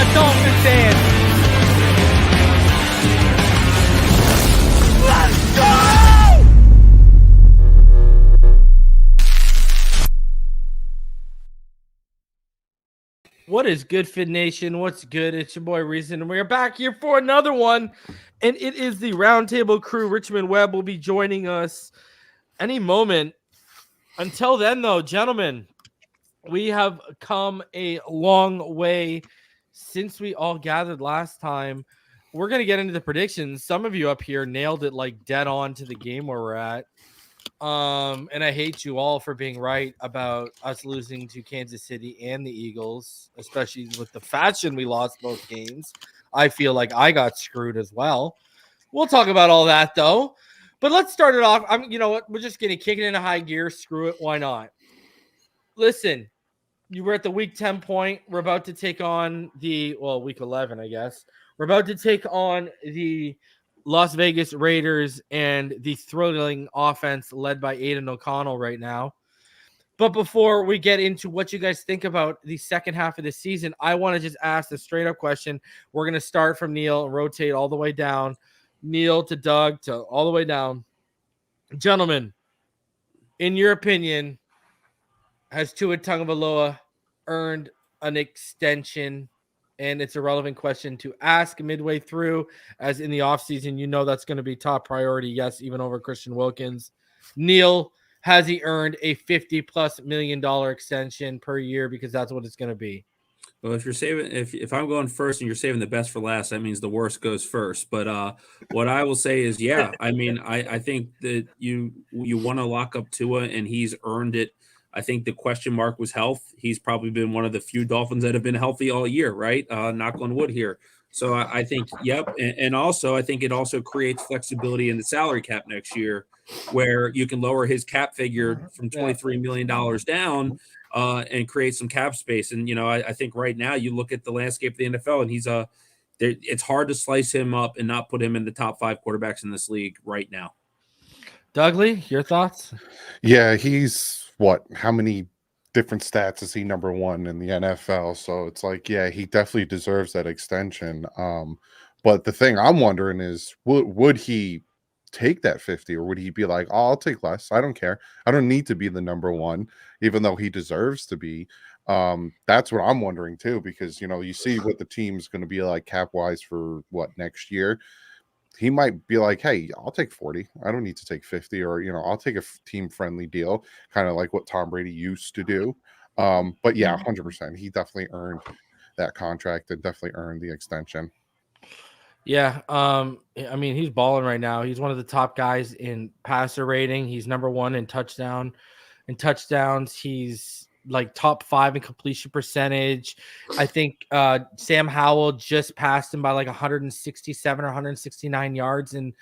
ya, Dolphins fans. Let's go! What is good, Fit Nation? What's good? It's your boy Reason, and we're back here for another one. And it is the Roundtable crew. Richmond, Webb will be joining us any moment. Until then, though, gentlemen, we have come a long way since we all gathered last time. We're going to get into the predictions. Some of you up here nailed it like dead on to the game where we're at. And I hate you all for being right about us losing to Kansas City and the Eagles, especially with the fashion we lost both games. I feel like I got screwed as well. We'll talk about all that though. But let's start it off. You know what? We're just going to kick it into high gear. Screw it. Why not? Listen, you were at the week 10 point. We're about to take on week 11, I guess. We're about to take on the Las Vegas Raiders and the thrilling offense led by Aiden O'Connell right now. But before we get into what you guys think about the second half of the season, I want to just ask a straight up question. We're going to start from Neal and rotate all the way down. Neal to Doug to all the way down. Gentlemen, in your opinion, has Tua Tagovailoa earned an extension? And it's a relevant question to ask midway through, as in the offseason, you know that's going to be top priority. Yes, even over Christian Wilkins. Neal, has he earned a $50+ million extension per year? Because that's what it's going to be. Well, if you're saving, if I'm going first and you're saving the best for last, that means the worst goes first. But what I will say is, yeah, I mean, I think that you want to lock up Tua, and he's earned it. I think the question mark was health. He's probably been one of the few Dolphins that have been healthy all year, right? Knock on wood here. So I think, yep. And also, I think it also creates flexibility in the salary cap next year where you can lower his cap figure from $23 million down and create some cap space. And, you know, I think right now you look at the landscape of the NFL and it's hard to slice him up and not put him in the top 5 quarterbacks in this league right now. Dougley, your thoughts? Yeah, he's how many different stats is he number 1 in the NFL? So it's like, yeah, he definitely deserves that extension. But the thing I'm wondering is, would he take that 50, or would he be like, oh, I'll take less? I don't care. I don't need to be the number 1, even though he deserves to be. That's what I'm wondering too, because, you know, you see what the team's going to be like cap wise for next year. He might be like, hey, I'll take 40. I don't need to take 50, or, you know, I'll take a team-friendly deal, kind of like what Tom Brady used to do. But yeah, 100%. He definitely earned that contract and definitely earned the extension. Yeah. I mean, he's balling right now. He's one of the top guys in passer rating. He's number 1 in touchdowns. He's like top 5 in completion percentage. I think Sam Howell just passed him by like 167 or 169 yards, and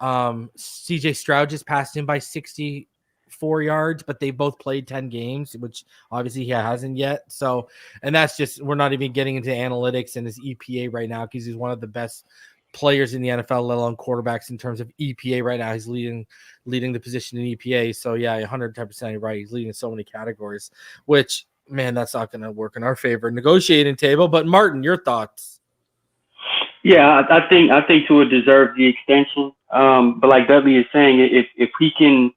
CJ Stroud just passed him by 64 yards, but they both played 10 games, which obviously he hasn't yet. So, and that's just, we're not even getting into analytics and his EPA right now, because he's one of the best players in the NFL, let alone quarterbacks in terms of EPA right now. He's leading the position in EPA. So yeah, 110% right. He's leading so many categories, which, man, that's not going to work in our favor negotiating table. But Martin, your thoughts? Yeah, I think Tua deserves the extension. But like Dudley is saying, if we can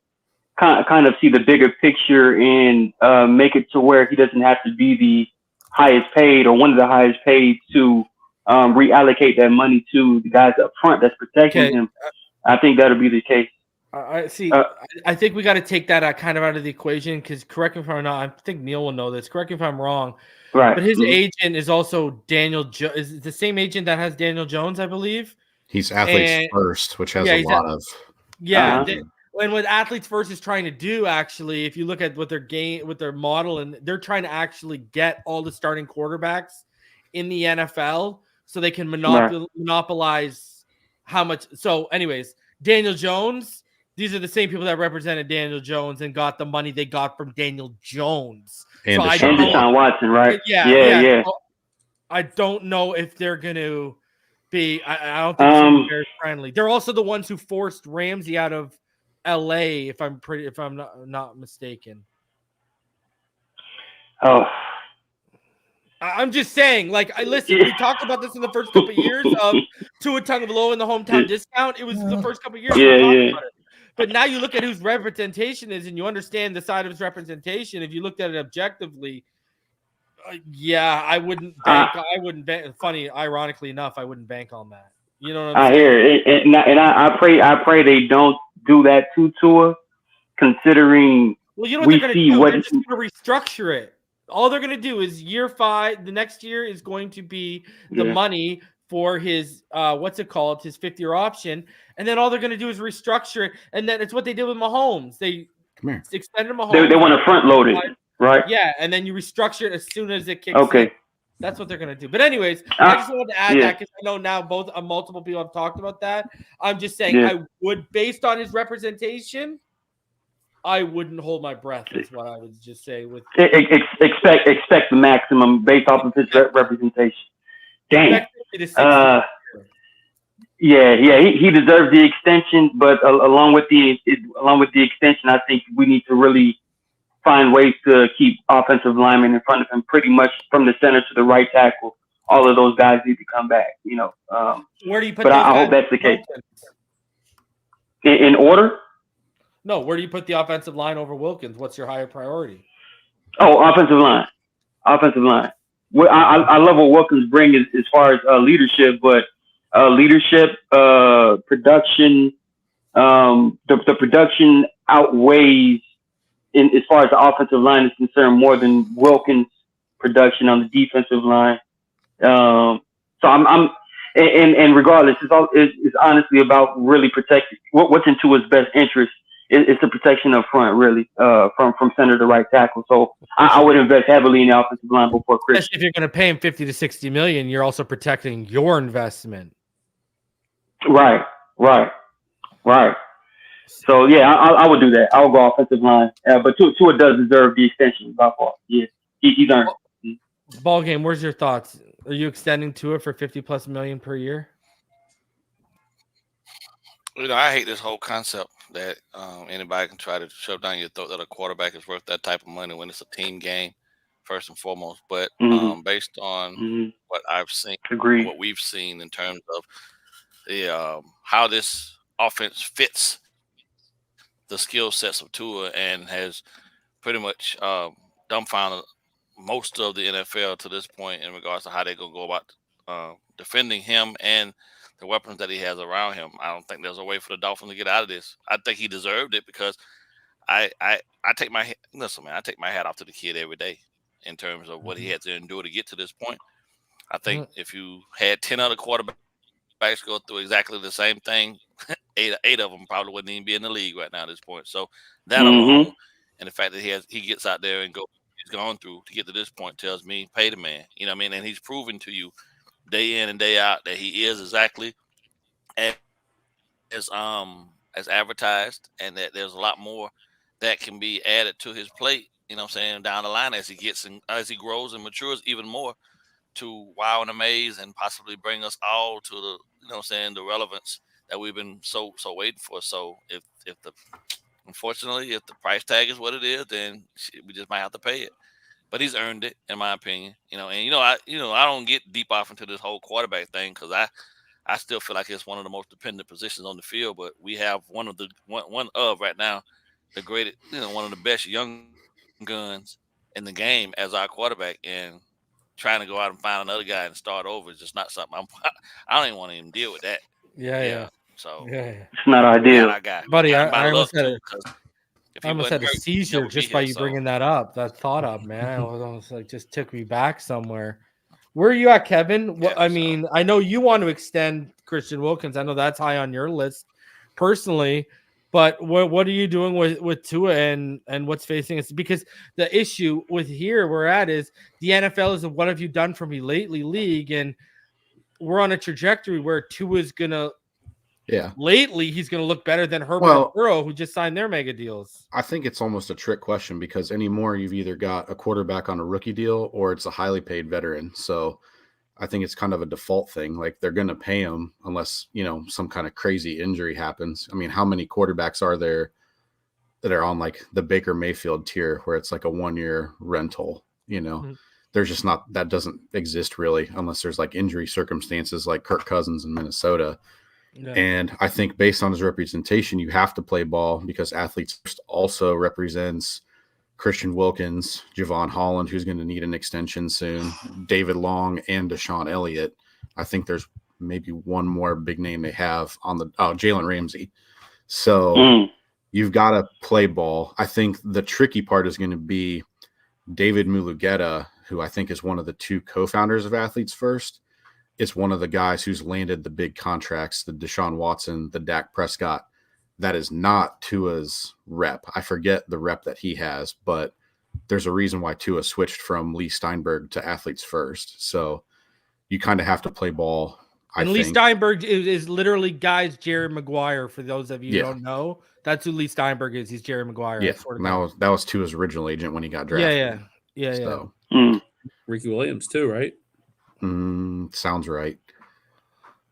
kind of see the bigger picture and make it to where he doesn't have to be the highest paid or one of the highest paid to reallocate that money to the guys up front that's protecting him, I think that'll be the case. I see. I think we got to take that kind of out of the equation, because correct me if I'm not. I think Neal will know this. Correct me if I'm wrong. Right. But his agent is also Daniel. Is the same agent that has Daniel Jones, I believe. He's Athletes First, which has a lot of. Yeah. And what Athletes First is trying to do, actually, if you look at what their model, and they're trying to actually get all the starting quarterbacks in the NFL so they can monopolize how much. So, anyways, Daniel Jones. These are the same people that represented Daniel Jones and got the money they got from Daniel Jones. And so Deshaun Watson, right? Yeah. So I don't know if they're going to be. I don't think it's very friendly. They're also the ones who forced Ramsey out of LA, if I'm not mistaken. Oh, I'm just saying, like, listen, we talked about this in the first couple of years of Tua Tagovailoa in the hometown discount. It was the first couple of years we were talking about it. But now you look at whose representation is, and you understand the side of his representation. If you looked at it objectively, I wouldn't bank. I wouldn't bank. Funny, ironically enough, I wouldn't bank on that. You know what I'm saying? Hear it, and I pray they don't do that to Tua, considering well, you know what they're going to do? They're just going to restructure it. All they're going to do is year 5. The next year is going to be the money for his what's it called? His 5th-year option, and then all they're going to do is restructure it, and then it's what they did with Mahomes. They extended Mahomes. They want to front load it, right? Yeah, and then you restructure it as soon as it kicks in. That's what they're going to do. But anyways, I just wanted to add that because I know now multiple people have talked about that. I'm just saying I would, based on his representation, I wouldn't hold my breath. Is what I would just say. With expect the maximum based off of his representation. Dang. He deserves the extension, but along with the extension, I think we need to really find ways to keep offensive linemen in front of him, pretty much from the center to the right tackle. All of those guys need to come back. Where do you put? But I hope that's the case. In order? No. Where do you put the offensive line over Wilkins? What's your higher priority? Oh, offensive line. Well, I love what Wilkins brings as far as leadership, but production, the production outweighs, as far as the offensive line is concerned, more than Wilkins' production on the defensive line. So I'm regardless, it's honestly about really protecting what's into his best interest. It's the protection up front, really, from center to right tackle. So I would invest heavily in the offensive line before Chris. Especially if you're going to pay him $50 to $60 million, you're also protecting your investment. Right. So yeah, I would do that. I would go offensive line, but Tua does deserve the extension by far. Yeah, he's earned it. BallGame, where's your thoughts? Are you extending Tua for $50+ million per year? I hate this whole concept that anybody can try to shove down your throat that a quarterback is worth that type of money when it's a team game, first and foremost. But based on what I've seen, what we've seen in terms of the how this offense fits the skill sets of Tua and has pretty much dumbfounded most of the NFL to this point in regards to how they're going to go about defending him and the weapons that he has around him. I don't think there's a way for the Dolphins to get out of this. I think he deserved it because I take my hat off to the kid every day in terms of what he had to endure to get to this point. I think if you had 10 other quarterbacks go through exactly the same thing, eight of them probably wouldn't even be in the league right now at this point. So that alone, and the fact that he gets out there and he's gone through to get to this point tells me pay the man. You know what I mean? And he's proven to you day in and day out that he is exactly as advertised, and that there's a lot more that can be added to his plate, you know what I'm saying, down the line as he grows and matures even more to wow and amaze and possibly bring us all to the, you know what I'm saying, the relevance that we've been so waiting for. So unfortunately, if the price tag is what it is, then we just might have to pay it. But he's earned it, in my opinion. I don't get deep off into this whole quarterback thing because I still feel like it's one of the most dependent positions on the field. But we have one of right now the greatest, one of the best young guns in the game as our quarterback, and trying to go out and find another guy and start over is just not something I don't even want to even deal with that. Yeah. So it's not ideal, buddy. I almost had a seizure just by you bringing that thought up, man. I was like, just took me back somewhere. Where are you at, Kevin? I know you want to extend Christian Wilkins. I know that's high on your list personally, but what are you doing with Tua and what's facing us? Because the issue with here we're at is the NFL is a what have you done for me lately league, and we're on a trajectory where Tua is gonna. Yeah. Lately, he's going to look better than Herbert and Burrow, who just signed their mega deals. I think it's almost a trick question because anymore you've either got a quarterback on a rookie deal or it's a highly paid veteran. So I think it's kind of a default thing. Like they're going to pay him unless, some kind of crazy injury happens. I mean, how many quarterbacks are there that are on like the Baker Mayfield tier where it's like a 1-year rental, there's just not, that doesn't exist really unless there's like injury circumstances like Kirk Cousins in Minnesota. Yeah. And I think based on his representation, you have to play ball because Athletes First also represents Christian Wilkins, Javon Holland, who's going to need an extension soon, David Long, and Deshaun Elliott. I think there's maybe one more big name they have on the Jalen Ramsey. So you've got to play ball. I think the tricky part is going to be David Mulugeta, who I think is one of the two co-founders of Athletes First. It's one of the guys who's landed the big contracts, the Deshaun Watson, the Dak Prescott. That is not Tua's rep. I forget the rep that he has, but there's a reason why Tua switched from Lee Steinberg to Athletes First. So you kind of have to play ball. And Lee Steinberg is literally Jerry Maguire. For those of you who don't know, that's who Lee Steinberg is. He's Jerry Maguire. Yeah, that was Tua's original agent when he got drafted. Yeah. Ricky Williams too, right? Sounds right.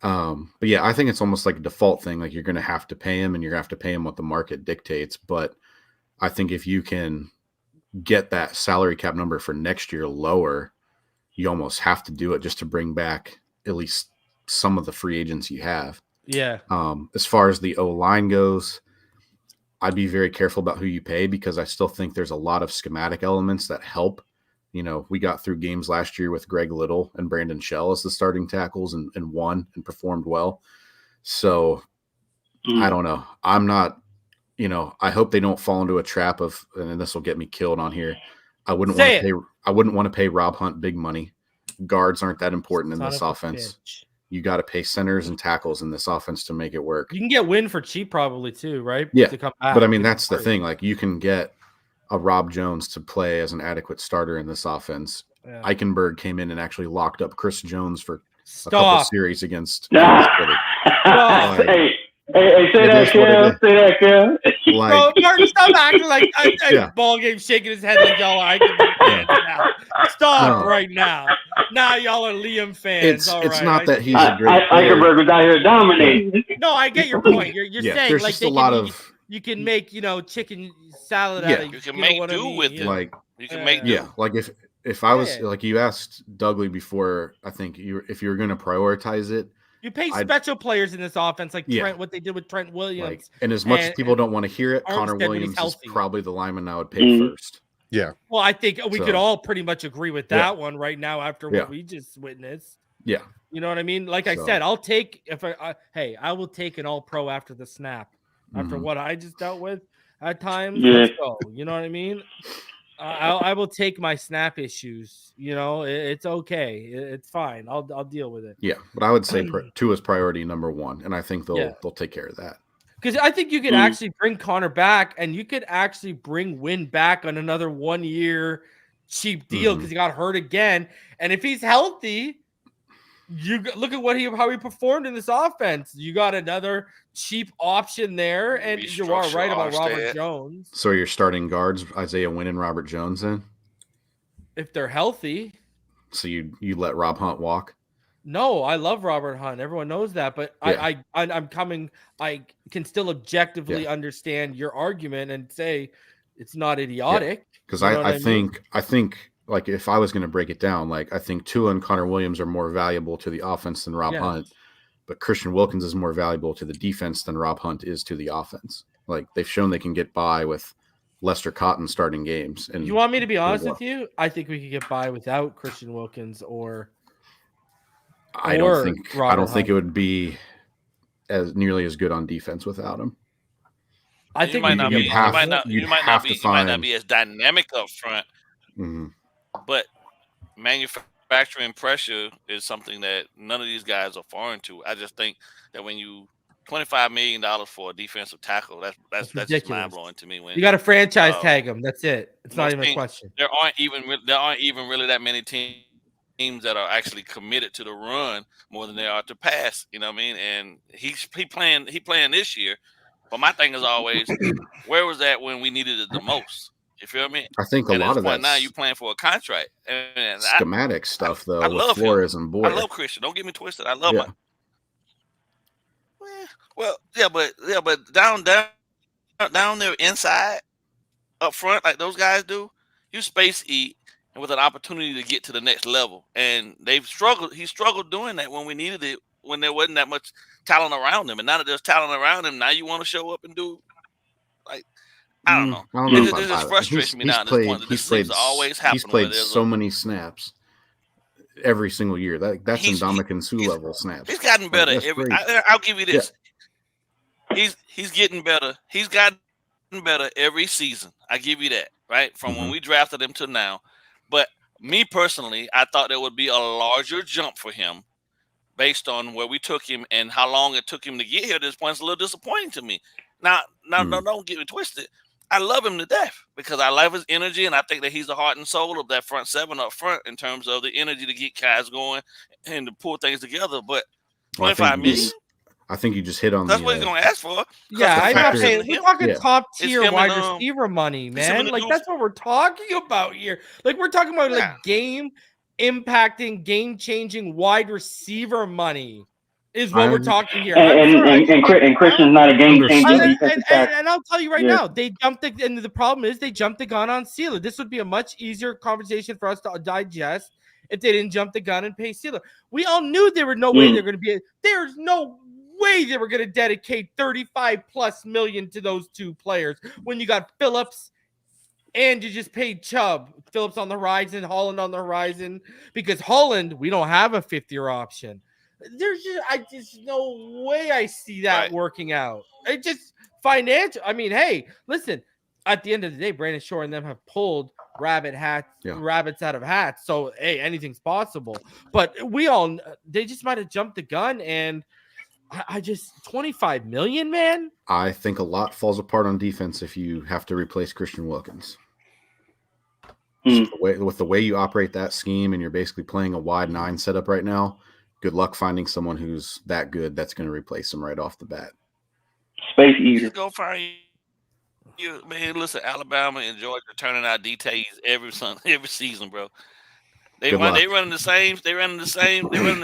But yeah, I think it's almost like a default thing. Like you're going to have to pay him, and you're going to have to pay him what the market dictates. But I think if you can get that salary cap number for next year lower, you almost have to do it just to bring back at least some of the free agents you have. Yeah. As far as the O-line goes, I'd be very careful about who you pay because I still think there's a lot of schematic elements that help. You know, we got through games last year with Greg Little and Brandon Shell as the starting tackles and won and performed well. So I don't know. I'm not, I hope they don't fall into a trap of, and this will get me killed on here. I wouldn't want to pay Rob Hunt big money. Guards aren't that important in this offense. You got to pay centers and tackles in this offense to make it work. You can get Wynn for cheap probably too, right? Yeah. But I mean, that's the thing. Like you can get a Rob Jones to play as an adequate starter in this offense. Yeah. Eichenberg came in and actually locked up Chris Jones for a couple series against. Hey, say that, Cam. Say that, Cam. Bro, Martin, stop acting like ball game shaking his head like y'all are Eichenberg fans now. Stop right now. Now y'all are Liam fans. It's not that he's a great player. Eichenberg was out here dominating. No, I get your point. You're saying there's like just a lot of. You can make, chicken salad out of you can make do with it. Like you can make do. Like if I was like you asked Dougley before, I think if you were going to prioritize it, you pay special players in this offense like Trent, what they did with Trent Williams. And as much as people don't want to hear it, Connor Williams is probably the lineman I would pay first. Yeah. Well, I think we could all pretty much agree with that one right now after what we just witnessed. Yeah. You know what I mean? Like I said, I'll take I will take an all-pro after the snap. After what I just dealt with at times, let's go. You know what I mean? I will take my snap issues. It's okay. It's fine. I'll deal with it. Yeah, but I would say Tua's priority number one, and I think they'll take care of that. Because I think you could actually bring Connor back, and you could actually bring Wynn back on another 1 year cheap deal because he got hurt again. And if he's healthy, you look at how he performed in this offense. You got another cheap option there, and you are right about Robert Jones. So you're starting guards Isaiah Wynn and Robert Jones then? If they're healthy. So you let Rob Hunt walk? No, I love Robert Hunt. Everyone knows that, but I'm coming. I can still objectively understand your argument and say it's not idiotic. Because I think like if I was going to break it down, like I think Tua and Connor Williams are more valuable to the offense than Rob Hunt, but Christian Wilkins is more valuable to the defense than Rob Hunt is to the offense. Like they've shown they can get by with Lester Cotton starting games. And you want me to be honest with you? I think we could get by without Christian Wilkins I don't think it would be as nearly as good on defense without him. I think you might not be as dynamic up front. Mm-hmm. But manufacturing pressure is something that none of these guys are foreign to. I just think that when you $25 million for a defensive tackle, that's just mind blowing to me. When you got to franchise tag him, that's it. It's not even a question. There aren't even really that many teams that are actually committed to the run more than they are to pass. You know what I mean? And he playing this year. But my thing is always, where was that when we needed it the most? You feel me? I think a lot of that. Now you playing for a contract. And schematic stuff, though. I love Flores him. And Boyer. I love Christian. Don't get me twisted. I love him. But down there inside, up front, like those guys do, you space eat. and with an opportunity to get to the next level. And they've struggled. He struggled doing that when we needed it, when there wasn't that much talent around him. And now that there's talent around him, now you want to show up and do like I don't know. It just frustrates me now at this point. This seems to always happen. He's played so many snaps every single year. That's Ndamukong Suh level snaps. He's gotten better. I'll give you this. Yeah. He's getting better. He's gotten better every season. I give you that, right? From when we drafted him to now. But me personally, I thought there would be a larger jump for him based on where we took him and how long it took him to get here. This point's a little disappointing to me. Now, don't get me twisted. I love him to death because I love his energy, and I think that he's the heart and soul of that front seven up front in terms of the energy to get guys going and to pull things together. But 25 million? I think you just hit on that's what he's going to ask for. Yeah, I'm not saying we're talking top tier wide receiver money, man. Like that's what we're talking about here. Like we're talking about like game impacting, game changing wide receiver money. Is what we're talking here. And Christian's not a game changer. And I'll tell you right now, they jumped and the problem is they jumped the gun on Sealer. This would be a much easier conversation for us to digest if they didn't jump the gun and pay Sealer. We all knew there were no way they're going to be. There's no way they were going to dedicate $35+ million to those two players when you got Phillips and you just paid Chubb. Phillips on the horizon, Holland on the horizon, because Holland we don't have a 5th-year option. There's just no way I see that working out. It just financial. I mean, hey, listen. At the end of the day, Brandon Shore and them have pulled rabbits out of hats. So hey, anything's possible. But they just might have jumped the gun, and I just 25 million, man. I think a lot falls apart on defense if you have to replace Christian Wilkins. So with the way you operate that scheme, and you're basically playing a wide 9 setup right now. Good luck finding someone who's that good that's going to replace him right off the bat. Space eater. Just go find you, man. Listen, Alabama and Georgia turning out DTs every season, bro. They running the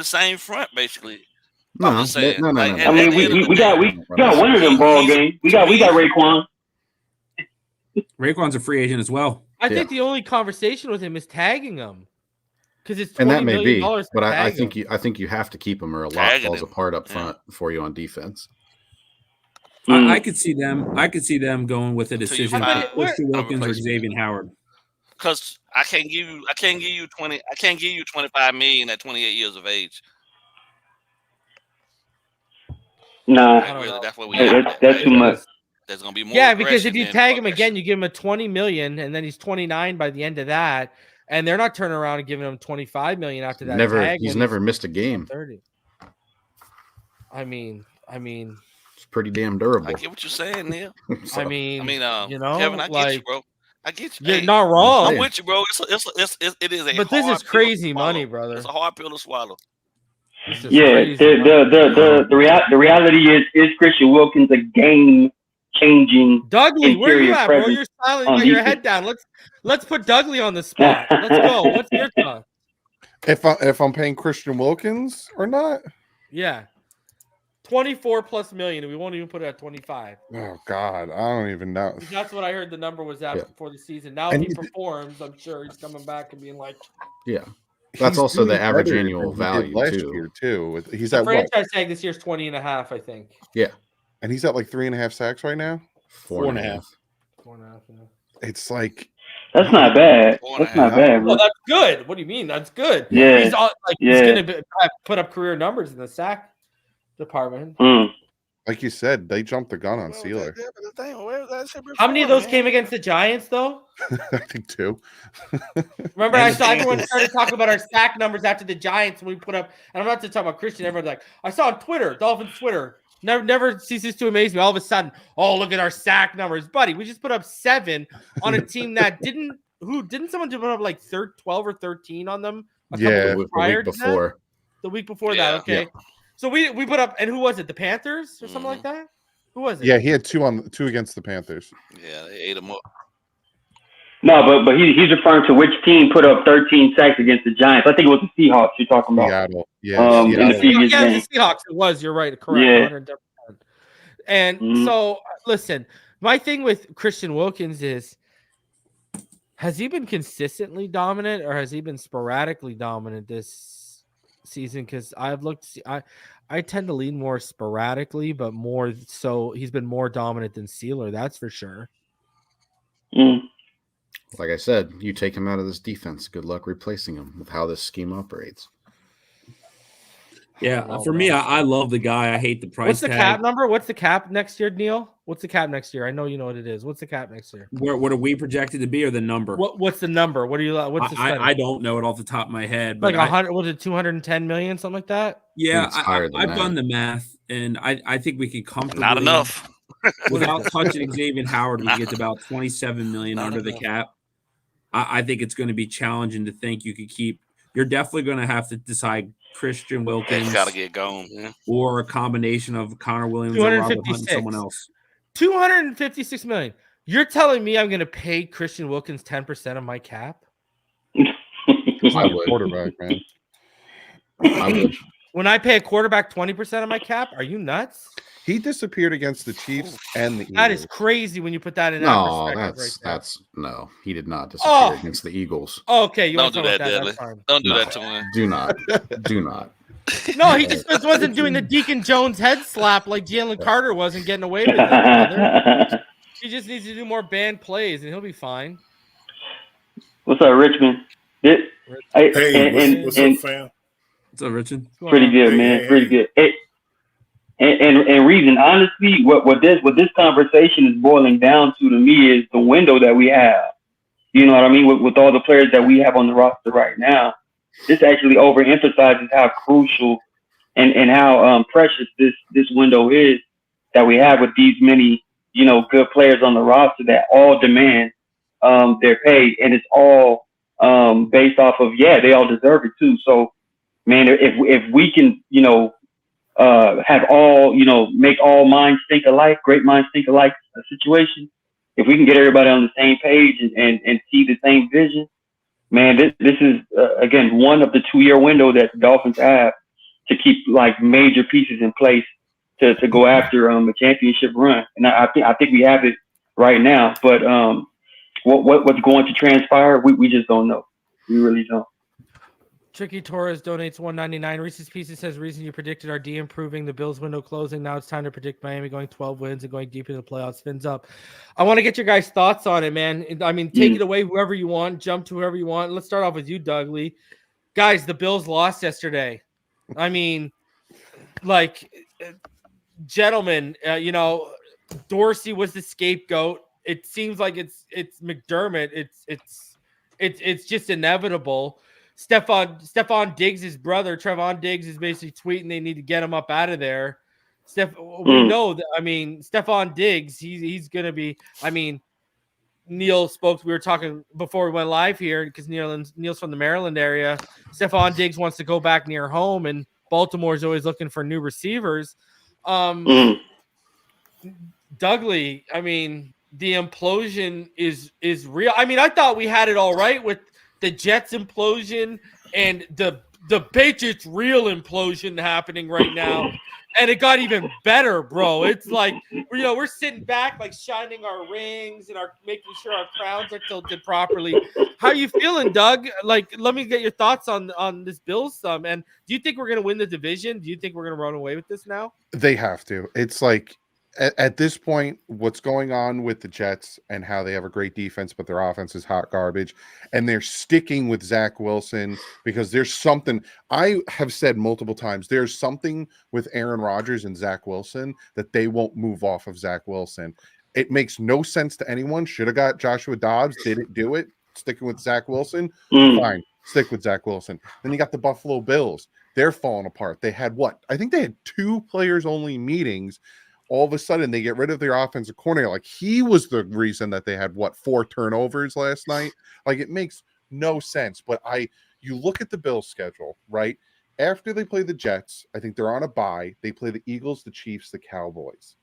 same front basically. No. I mean, we got one of them ball games. We got Raekwon. Raekwon's a free agent as well. I think the only conversation with him is tagging him. Because it's and that may be, but I think you have to keep him, or a lot falls apart up front for you on defense. I could see them going with a decision for Christian Wilkins or Xavier Howard. Because I can't give you 25 million at 28 years of age. Nah, that's what that's too much. There's gonna be more. Yeah, because if you tag him again, you give him a 20 million, and then he's 29 by the end of that. And they're not turning around and giving him 25 million after that. He's never missed a game. 30. I mean, it's pretty damn durable. I get what you're saying, Neal. I mean, Kevin, I get you, bro. I get you. You're not wrong. I'm with you, bro. It is a. But this is crazy money, brother. It's a hard pill to swallow. Yeah, the reality is Christian Wilkins a game changing. Dougley, where are you at, bro? You're silent. You got your head down. Let's put Dougley on the spot. Let's go. What's your thought? If I'm paying Christian Wilkins or not? Yeah, 24+ million. We won't even put it at 25. Oh God, I don't even know. That's what I heard the number was at before the season. Now if he performs, I'm sure he's coming back and being like, yeah. That's also the average annual value last year too. He's at franchise tag this year's 20.5, I think. Yeah. And he's at like 3.5 sacks right now. 4.5. 4.5. Yeah. It's like that's not bad. That's not bad. Well, that's good. What do you mean? That's good. Yeah. He's going to put up career numbers in the sack department. Like you said, they jumped the gun on Sealer. How many of those came against the Giants, though? I think 2. Remember, I saw everyone started talking about our sack numbers after the Giants when we put up. And I'm not to talk about Christian. Everyone's like, I saw on Twitter, Dolphins Twitter. Never ceases to amaze me. All of a sudden, look at our sack numbers, buddy. We just put up 7 on a team that didn't someone put up like 12 or 13 on them? The week before. The week before that, okay. Yeah. So we put up, and who was it? The Panthers or something like that? Who was it? Yeah, he had 2 against the Panthers. Yeah, they ate him up. No, but he's referring to which team put up 13 sacks against the Giants. I think it was the Seahawks you're talking about. Seattle. Yeah, in the previous game. The Seahawks. It was. You're right. Correct. Yeah. 100%. And so, listen, my thing with Christian Wilkins is Has he been consistently dominant, or has he been sporadically dominant this season? Because I've looked, I tend to lean more sporadically, but more so he's been more dominant than Sealer. That's for sure. Like I said, you take him out of this defense. Good luck replacing him with how this scheme operates. Yeah, for me, I love the guy. I hate the price. What's the tag. cap number? What's the cap next year, Neal? What's the cap next year? I know you know what it is. What's the cap next year? What are we projected to be, or the number? What's the number? What are you? What's the? I don't know it off the top of my head. But like 100? Was it 210 million? Something like that? Yeah, I've done the math, and I think we can comfortably not enough without touching Xavier Howard. We get to about 27 million under the cap. I think it's going to be challenging to think you could keep. You're definitely going to have to decide Christian Wilkins. Got to get going, yeah. Or a combination of Connor Williams or Robert Hunt and someone else. 256 million. You're telling me I'm going to pay Christian Wilkins 10% of my cap? I would. Quarterback, man. I would. When I pay a quarterback 20% of my cap, are you nuts? He disappeared against the Chiefs and the Eagles. That is crazy when you put that in. No, that's no. He did not disappear against the Eagles. Okay, you don't do that, Deadly. Don't do that to me. Do not. Do not. No, he just wasn't doing the Deacon Jones head slap like Jalen Carter wasn't getting away with it. He just needs to do more band plays, and he'll be fine. What's up, Richmond? What's up, fam? What's up, Richmond? Pretty good, man. Pretty good. And reason, honestly, what this conversation is boiling down to me is the window that we have. You know what I mean? With all the players that we have on the roster right now, this actually overemphasizes how crucial and how precious this window is that we have with these many, good players on the roster that all demand their pay, and it's all based off of they all deserve it too. So, man, if we can, have all, make all minds think alike, great minds think alike situation. If we can get everybody on the same page and see the same vision, man, this is, again, one of the 2-year window that the Dolphins have to keep like major pieces in place to go after a championship run. And I think we have it right now, but what's going to transpire, we just don't know. We really don't. Tricky Torres donates $1.99. Reese's Pieces says, reason you predicted our D improving, the Bills window closing. Now it's time to predict Miami going 12 wins and going deep into the playoffs. Fins up. I want to get your guys' thoughts on it, man. I mean, take it away whoever you want, jump to whoever you want. Let's start off with you, Dougley. Guys, the Bills lost yesterday. I mean, like, gentlemen, Dorsey was the scapegoat. It seems like it's McDermott. It's just inevitable. Stephon Diggs' brother, Trevon Diggs, is basically tweeting they need to get him up out of there. We know that. I mean, Stephon Diggs, he's going to be. I mean, Neal spoke. We were talking before we went live here because Neal's from the Maryland area. Stephon Diggs wants to go back near home, and Baltimore's always looking for new receivers. Dougley, I mean, the implosion is real. I mean, I thought we had it all right with the Jets implosion and the Patriots real implosion happening right now. And it got even better, bro. It's like, we're sitting back, like shining our rings and making sure our crowns are tilted properly. How are you feeling, Doug? Like, let me get your thoughts on this Bills sum. And do you think we're going to win the division? Do you think we're going to run away with this now? They have to. It's like, at this point, what's going on with the Jets and how they have a great defense, but their offense is hot garbage, and they're sticking with Zach Wilson because there's something I have said multiple times. There's something with Aaron Rodgers and Zach Wilson that they won't move off of Zach Wilson. It makes no sense to anyone. Should have got Joshua Dobbs. Didn't do it. Sticking with Zach Wilson. Fine. Stick with Zach Wilson. Then you got the Buffalo Bills. They're falling apart. They had I think they had 2 players only meetings. All of a sudden, they get rid of their offensive coordinator. Like, he was the reason that they had 4 turnovers last night. Like, it makes no sense. But you look at the Bills' schedule, right? After they play the Jets, I think they're on a bye. They play the Eagles, the Chiefs, the Cowboys.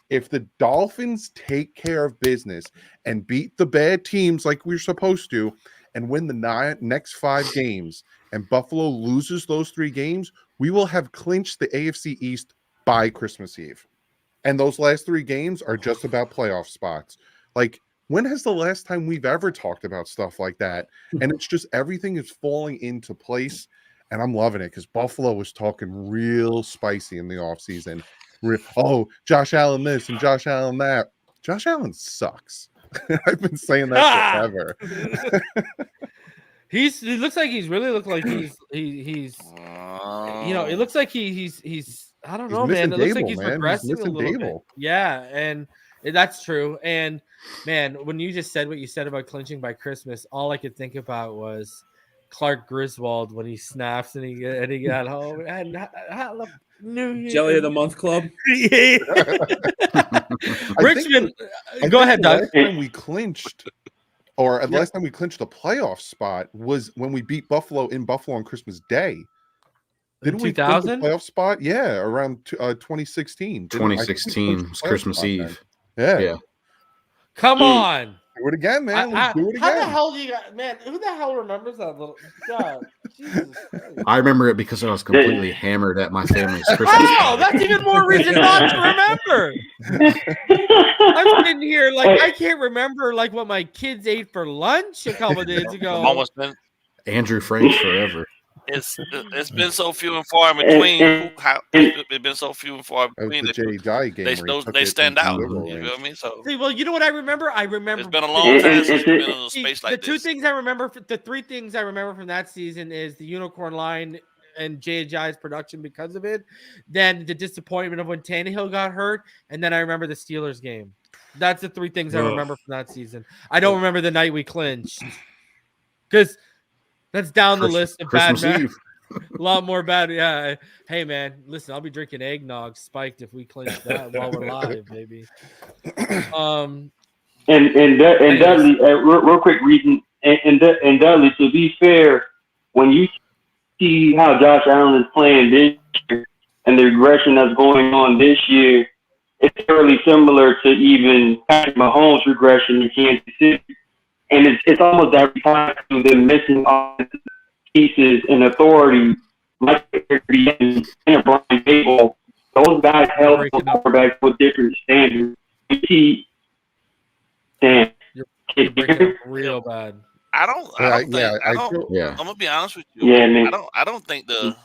If the Dolphins take care of business and beat the bad teams like we're supposed to, and win the next 5 games, and Buffalo loses those 3 games, we will have clinched the AFC East by Christmas Eve. And those last 3 games are just about playoff spots. Like, when has the last time we've ever talked about stuff like that? And it's just everything is falling into place. And I'm loving it because Buffalo was talking real spicy in the offseason. Oh, Josh Allen this and Josh Allen that. Josh Allen sucks. I've been saying that forever. He looks like he's really look like he's it looks like he's I don't know, man. It looks like he's regressing a little bit. Yeah, and that's true. And man, when you just said what you said about clinching by Christmas, all I could think about was Clark Griswold when he snaps and he got home and New Year. Jelly of the Month Club. Richmond, go ahead, Doug. Last time we clinched, last time we clinched a playoff spot was when we beat Buffalo in Buffalo on Christmas Day. Didn't we clinch the playoff spot? Yeah, around 2016. 2016 was Christmas Eve. Yeah. Come on. Do it again, man. Let's do it again. How the hell do you got, man? Who the hell remembers that little God? Jesus Christ. I remember it because I was completely hammered at my family's Christmas. Oh, that's even more reason not to remember. I'm sitting here like I can't remember like what my kids ate for lunch a couple of days ago. Almost been Andrew Frank's forever. It's been so few and far in between. It's been so few and far in between. They stand out. You feel me? So see, well, you know what I remember? I remember it's been a long time since we've been in a space like this. The three things I remember from that season is the unicorn line and J.J.'s production because of it. Then the disappointment of when Tannehill got hurt, and then I remember the Steelers game. That's the three things I remember from that season. I don't remember the night we clinched because. That's down the list of Christmas bad. Eve. A lot more bad. Yeah. Hey, man, listen, I'll be drinking eggnog spiked if we clinch that while we're live, baby. And Dudley, real quick reason. And Dudley, to be fair, when you see how Josh Allen is playing this year and the regression that's going on this year, it's fairly similar to even Patrick Mahomes' regression in Kansas City. And it's almost every time they're missing all the pieces and authority, like and Brian Dable. Those guys help the quarterbacks with different standards. You're real bad. I'm gonna be honest with you. Yeah, man. I don't think the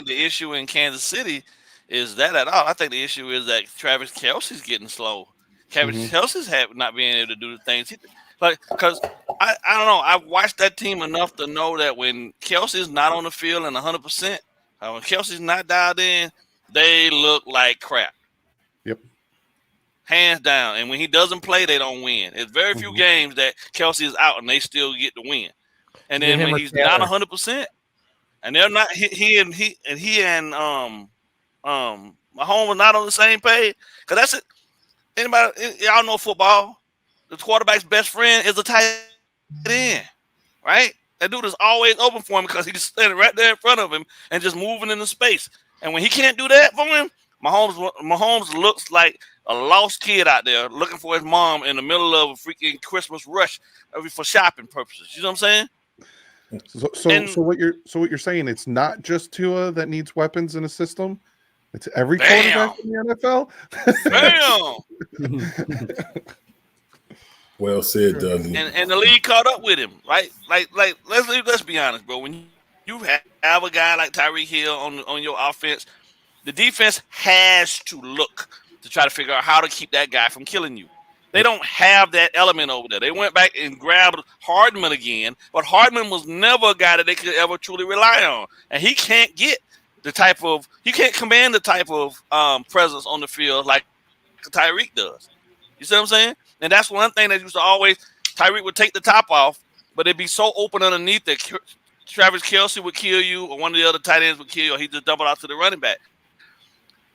issue in Kansas City is that at all. I think the issue is that Travis Kelce's getting slow. Travis Kelce's not being able to do the things because I don't know. I've watched that team enough to know that when Kelce's not on the field and 100%, when Kelce's not dialed in, they look like crap. Yep. Hands down. And when he doesn't play, they don't win. It's very few games that Kelce is out and they still get the win. And then when he's not 100%, and they're not, he and Mahomes are not on the same page. Because that's it. Anybody, y'all know football. The quarterback's best friend is a tight end, right? That dude is always open for him because he's standing right there in front of him and just moving into space. And when he can't do that for him, Mahomes looks like a lost kid out there looking for his mom in the middle of a freaking Christmas rush for shopping purposes. You know what I'm saying? So what you're saying? It's not just Tua that needs weapons in a system. It's every quarterback in the NFL. Bam. Well said, Dudley. And the league caught up with him, right? Like let's be honest, bro. When you have a guy like Tyreek Hill on your offense, the defense has to look to try to figure out how to keep that guy from killing you. They don't have that element over there. They went back and grabbed Hardman again, but Hardman was never a guy that they could ever truly rely on, and he can't command the type of presence on the field like Tyreek does. You see what I'm saying? And that's one thing that used to always, Tyreek would take the top off, but it'd be so open underneath that Travis Kelce would kill you or one of the other tight ends would kill you, or he'd just double out to the running back.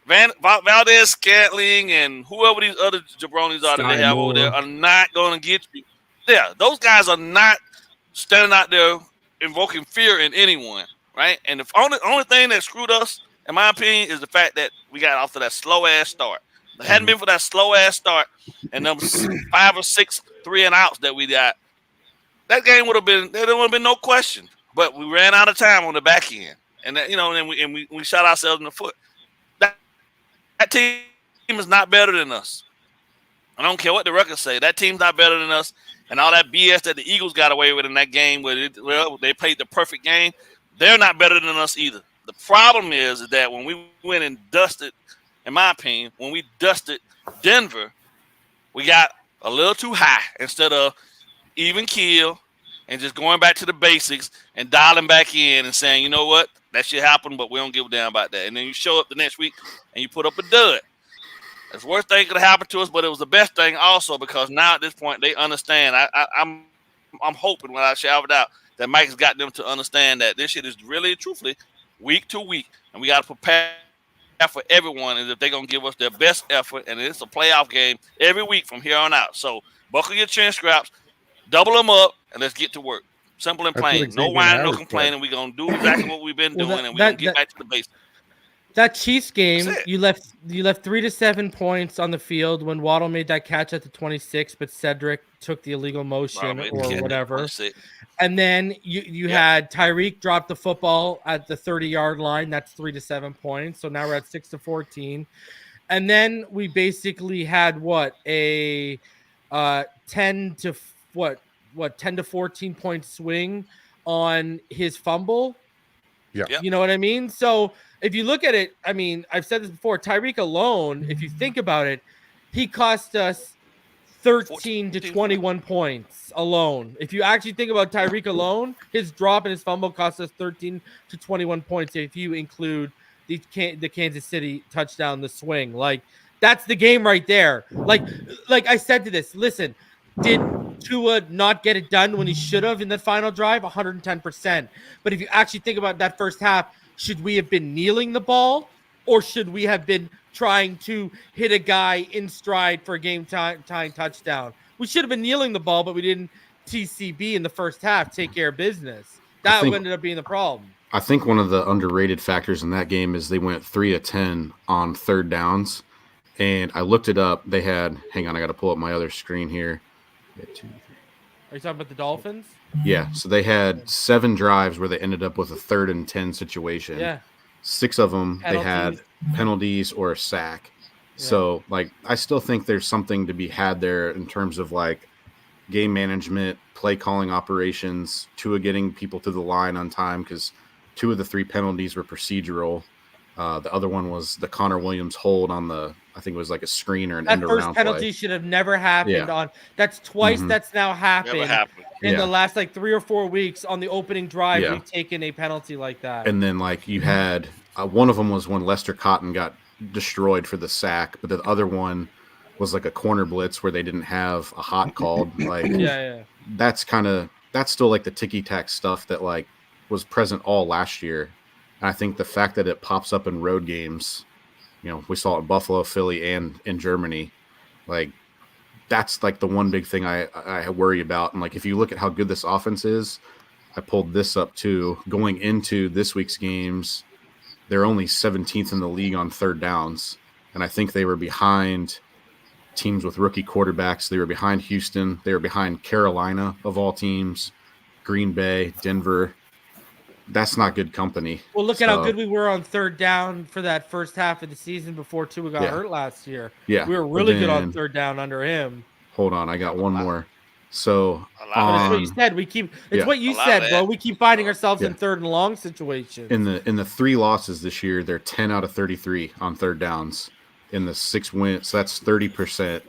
Valdez, Scantling, and whoever these other jabronis are that they have over there are not going to get you. Yeah, those guys are not standing out there invoking fear in anyone, right? And the only thing that screwed us, in my opinion, is the fact that we got off to that slow-ass start. If it hadn't been for that slow-ass start and them 5 or 6 3-and-outs that we got, that game there would have been no question. But we ran out of time on the back end. And that, and we shot ourselves in the foot. That team is not better than us. I don't care what the records say. That team's not better than us. And all that BS that the Eagles got away with in that game where they played the perfect game, they're not better than us either. The problem is that when we went and dusted, in my opinion, when we dusted Denver, we got a little too high instead of even keel and just going back to the basics and dialing back in and saying, you know what, that shit happened, but we don't give a damn about that. And then you show up the next week and you put up a dud. That's the worst thing could have happened to us, but it was the best thing also because now at this point they understand. I'm hoping without a shadow of a doubt that Mike has got them to understand that this shit is really, truthfully, week to week, and we got to prepare for everyone. And if they're gonna give us their best effort, and it's a playoff game every week from here on out, so buckle your chin straps, double them up, and let's get to work. Simple and plain. No whining, no complaining. We're gonna do exactly what we've been doing, and we're gonna get back to the basics. That Chiefs game, you left 3 to 7 points on the field when Waddle made that catch at the 26, but Cedric took the illegal motion or whatever. And then you had Tyreek drop the football at the 30-yard line. That's 3 to 7 points. So now we're at 6 to 14. And then we basically had a 10 to 14 point swing on his fumble. Yeah. You know what I mean? So if you look at it, I mean, I've said this before, Tyreek alone, if you think about it, he cost us 13 to 21 points alone. If you actually think about Tyreek alone, his drop and his fumble cost us 13 to 21 points if you include the Kansas City touchdown, the swing. Like, that's the game right there. Like I said to this, listen, did Tua not get it done when he should have in the final drive? 110%. But if you actually think about that first half, should we have been kneeling the ball or should we have been trying to hit a guy in stride for a game-tying touchdown? We should have been kneeling the ball, but we didn't TCB in the first half, take care of business. That ended up being the problem. I think one of the underrated factors in that game is they went 3 of 10 on third downs. And I looked it up. They had, hang on, I got to pull up my other screen here. Are you talking about the Dolphins? Yeah, so they had 7 drives where they ended up with a 3rd and 10 situation. Yeah. 6 of them, they had penalties or a sack. Yeah. So, I still think there's something to be had there in terms of, game management, play calling operations, Tua getting people to the line on time because 2 of the 3 penalties were procedural. The other one was the Connor Williams hold on I think it was like a screen or an end around play. That first penalty should have never happened on. That's twice that's now happened in the last 3 or 4 weeks on the opening drive. We've taken a penalty like that. And then you had one of them was when Lester Cotton got destroyed for the sack, but the other one was a corner blitz where they didn't have a hot called. That's still the ticky-tack stuff that was present all last year. And I think the fact that it pops up in road games, we saw it in Buffalo, Philly, and in Germany, that's the one big thing I worry about. And if you look at how good this offense is, I pulled this up too. Going into this week's games, they're only 17th in the league on third downs. And I think they were behind teams with rookie quarterbacks. They were behind Houston. They were behind Carolina, of all teams, Green Bay, Denver. That's not good company. Well, look at how good we were on third down for that first half of the season before Tua got hurt last year. Yeah. We were really good on third down under him. Hold on. I got one more. So that's what you said. It's what you said, bro. We keep finding ourselves in third and long situations. In the 3 losses this year, they're 10 out of 33 on third downs. In the 6 wins, so that's 30%.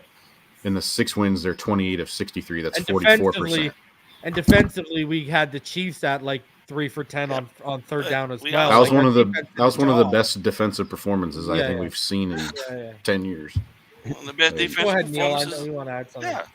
In the 6 wins, they're 28 of 63. That's 44%. And defensively, we had the Chiefs at 3 for 10 on third down as well. That was one of the best defensive performances I think we've seen in 10 years. One of the best defensive Go ahead, Neal. I performances. know you want to add something. Yeah.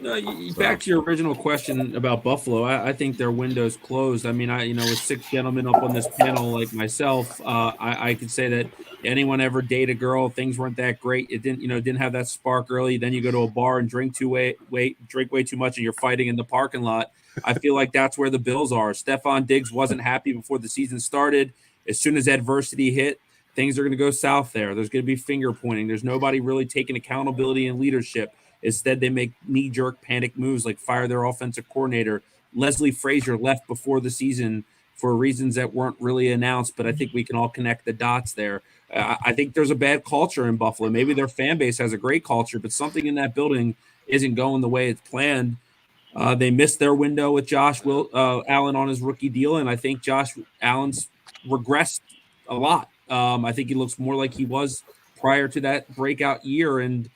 No, back to your original question about Buffalo. I think their window's closed. I mean, with 6 gentlemen up on this panel like myself, I could say that anyone ever date a girl, things weren't that great. It didn't have that spark early. Then you go to a bar and drink way too much, and you're fighting in the parking lot. I feel like that's where the Bills are. Stephon Diggs wasn't happy before the season started. As soon as adversity hit, things are going to go south there. There's going to be finger pointing. There's nobody really taking accountability and leadership. Instead, they make knee-jerk panic moves like fire their offensive coordinator. Leslie Frazier left before the season for reasons that weren't really announced, but I think we can all connect the dots there. I think there's a bad culture in Buffalo. Maybe their fan base has a great culture, but something in that building isn't going the way it's planned. They missed their window with Josh Allen on his rookie deal, and I think Josh Allen's regressed a lot. I think he looks more like he was prior to that breakout year, and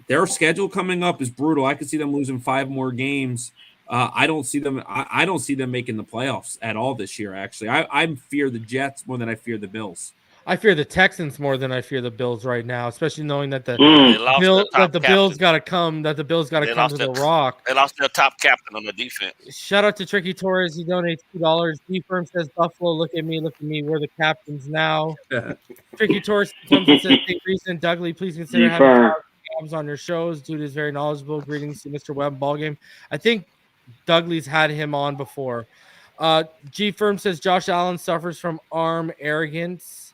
their schedule coming up is brutal. I could see them losing 5 more games. I don't see them. I don't see them making the playoffs at all this year. Actually, I fear the Jets more than I fear the Bills. I fear the Texans more than I fear the Bills right now, especially knowing that the Bills got to come. That the Bills got to come to the Rock. They lost their top captain on the defense. Shout out to Tricky Torres. He donates $2. D-Firm says, Buffalo, look at me. We're the captains now. Tricky Torres comes and says, hey, recent Dougley, please consider having jobs on your shows. Dude is very knowledgeable. Greetings to Mr. Webb, BallGame. I think Dougley's had him on before. G-Firm says, Josh Allen suffers from arm arrogance.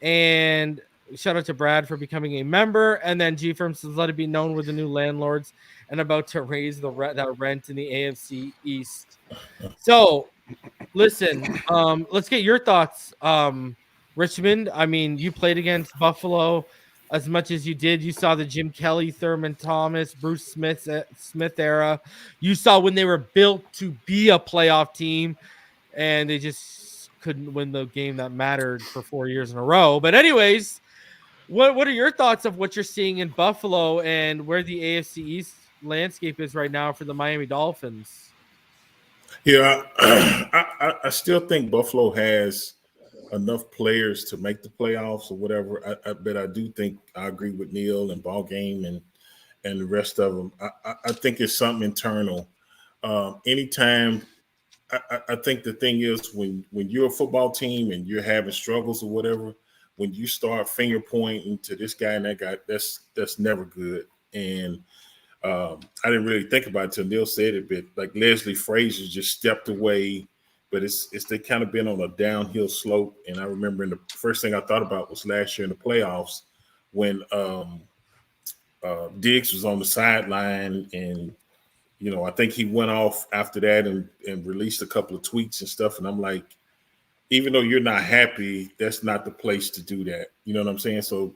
And shout out to Brad for becoming a member. And then G-Firm says, let it be known we're the new landlords and about to raise that rent in the AFC East. So, listen, let's get your thoughts. Richmond, I mean, you played against Buffalo as much as you did. You saw the Jim Kelly, Thurman Thomas, Bruce Smith era. You saw when they were built to be a playoff team, and they just couldn't win the game that mattered for 4 years in a row. But anyways, what are your thoughts of what you're seeing in Buffalo and where the AFC East landscape is right now for the Miami Dolphins? Yeah, I still think Buffalo has enough players to make the playoffs or whatever. But I do think I agree with Neal and BallGame and the rest of them. I think it's something internal. Anytime. I think the thing is when you're a football team and you're having struggles or whatever, when you start finger pointing to this guy and that guy, that's never good. And I didn't really think about it until Neal said it, but like Leslie Frazier just stepped away, but they kind of been on a downhill slope. And I remember the first thing I thought about was last year in the playoffs when Diggs was on the sideline and I think he went off after that and released a couple of tweets and stuff. And I'm like, even though you're not happy, that's not the place to do that. You know what I'm saying? So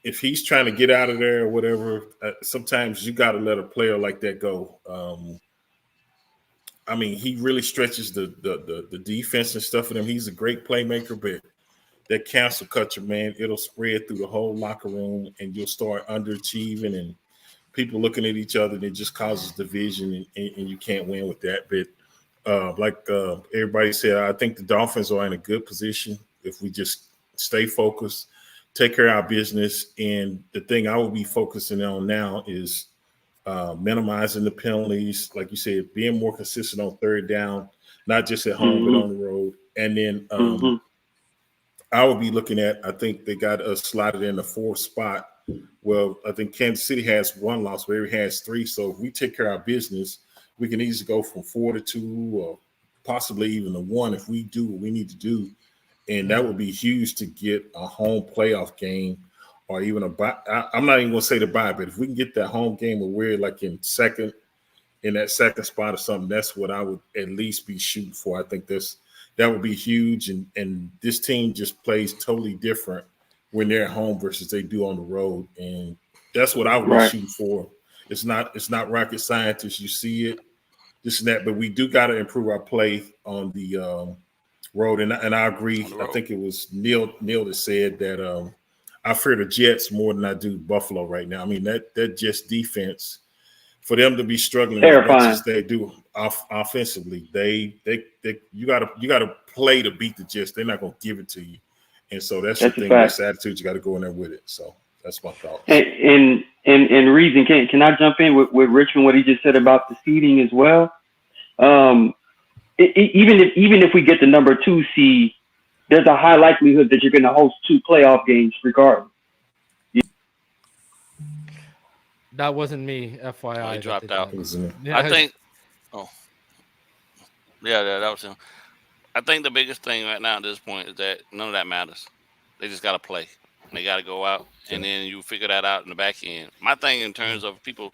if he's trying to get out of there or whatever, sometimes you got to let a player like that go. I mean, he really stretches the defense and stuff for them. He's a great playmaker, but that cancel culture, man, it'll spread through the whole locker room and you'll start underachieving and people looking at each other, and it just causes division, and you can't win with that. But like everybody said, I think the Dolphins are in a good position if we just stay focused, take care of our business. And the thing I will be focusing on now is minimizing the penalties. Like you said, being more consistent on third down, not just at home, but on the road. And then I will be looking at, I think they got us slotted in the 4th spot. Well, I think Kansas City has 1 loss, but every has 3. So if we take care of our business, we can easily go from 4 to 2 or possibly even to 1 if we do what we need to do. And that would be huge to get a home playoff game or even a bye. I'm not even going to say the bye, but if we can get that home game where we're like in that second spot or something, that's what I would at least be shooting for. I think that would be huge. And this team just plays totally different when they're at home versus they do on the road. And that's what I would be shooting for. It's not rocket science. You see it, this and that, but we do got to improve our play on the road. And I agree. I think it was Neal that said that I fear the Jets more than I do Buffalo right now. I mean, that Jets defense, for them to be struggling as much as they do offensively, you gotta play to beat the Jets. They're not gonna give it to you. And so that's the thing. That's the attitude. You got to go in there with it. So that's my thought. And reason, can I jump in with Richmond? What he just said about the seeding as well. Even if we get the number 2 seed, there's a high likelihood that you're going to host 2 playoff games regardless. That wasn't me, FYI. He dropped out. Yeah, I think. Oh, yeah, that was him. I think the biggest thing right now at this point is that none of that matters. They just got to play. They got to go out, and then you figure that out in the back end. My thing in terms of people,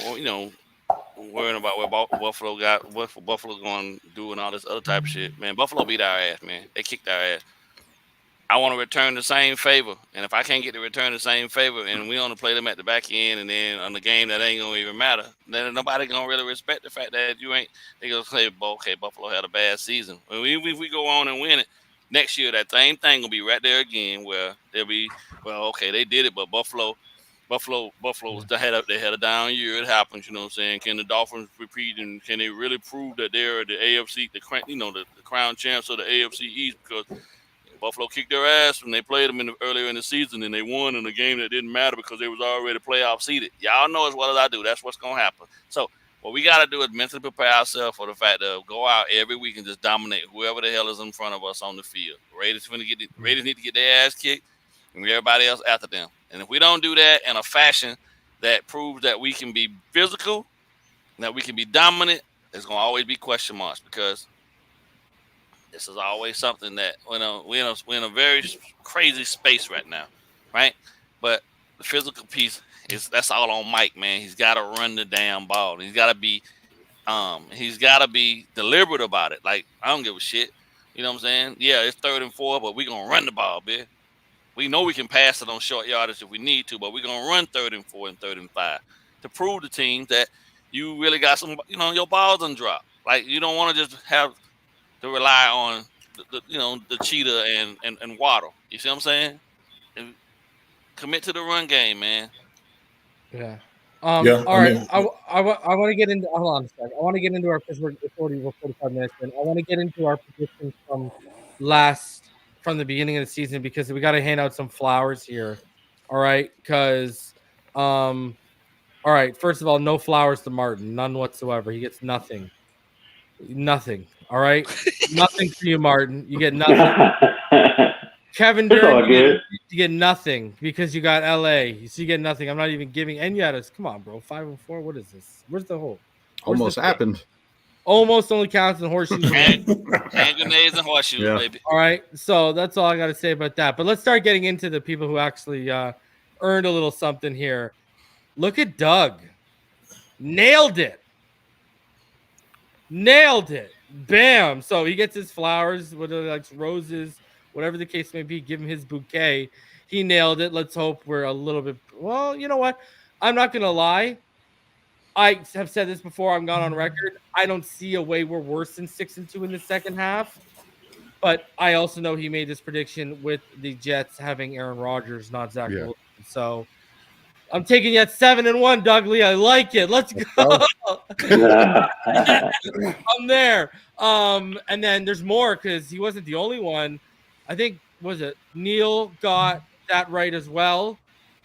worrying about what Buffalo going to do and all this other type of shit, man, Buffalo beat our ass, man. They kicked our ass. I want to return the same favor. And if I can't get to return the same favor and we only play them at the back end and then on the game that ain't going to even matter, then nobody going to really respect the fact that you ain't. They going to say, okay, Buffalo had a bad season. If we go on and win it, next year that same thing will be right there again where they'll be, well, okay, they did it, but Buffalo they had a down year. It happens, you know what I'm saying? Can the Dolphins repeat and can they really prove that they're the AFC, the crown champs of the AFC East? Because Buffalo kicked their ass when they played them earlier in the season, and they won in a game that didn't matter because they was already playoff seeded. Y'all know as well as I do that's what's gonna happen. So what we gotta do is mentally prepare ourselves for the fact that go out every week and just dominate whoever the hell is in front of us on the field. Raiders need to get their ass kicked, and everybody else after them. And if we don't do that in a fashion that proves that we can be physical, that we can be dominant, there's gonna always be question marks because this is always something that we're in a very crazy space right now, right? But the physical piece that's all on Mike, man. He's got to run the damn ball. He's got to be deliberate about it. Like I don't give a shit. You know what I'm saying? Yeah, it's 3rd and 4, but we're gonna run the ball, bitch. We know we can pass it on short yardage if we need to, but we're gonna run 3rd and 4 and 3rd and 5 to prove to teams that you really got some. Your balls done drop. Like you don't want to just have to rely on the cheetah and Waddle. You see what I'm saying? And commit to the run game, man. Yeah. All right. I want to get into. Hold on a second. I want to get into our because we're 45 minutes in. I want to get into our predictions from the beginning of the season because we got to hand out some flowers here. All right, because all right. First of all, no flowers to Martin, none whatsoever. He gets nothing. Nothing. All right. Nothing for you, Martin. You get nothing. Kevin Dern, you get nothing because you got LA. So you get nothing. I'm not even giving. And you had us. Come on, bro. 5-4. What is this? Where's the hole? Almost happened. Almost only counts in horseshoes. Hand grenades and horseshoes, baby. All right. So that's all I got to say about that. But let's start getting into the people who actually earned a little something here. Look at Doug. Nailed it. Bam. So he gets his flowers, whether like roses, whatever the case may be, give him his bouquet. He nailed it. Let's hope we're a little bit. Well, you know what? I'm not going to lie. I have said this before. I'm gone on record. I don't see a way we're worse than 6-2 in the second half. But I also know he made this prediction with the Jets having Aaron Rodgers, not Zach Wilson. So I'm taking you at 7-1, Dougley. I like it. Let's go. I'm there. And then there's more because he wasn't the only one. I think, Neal got that right as well.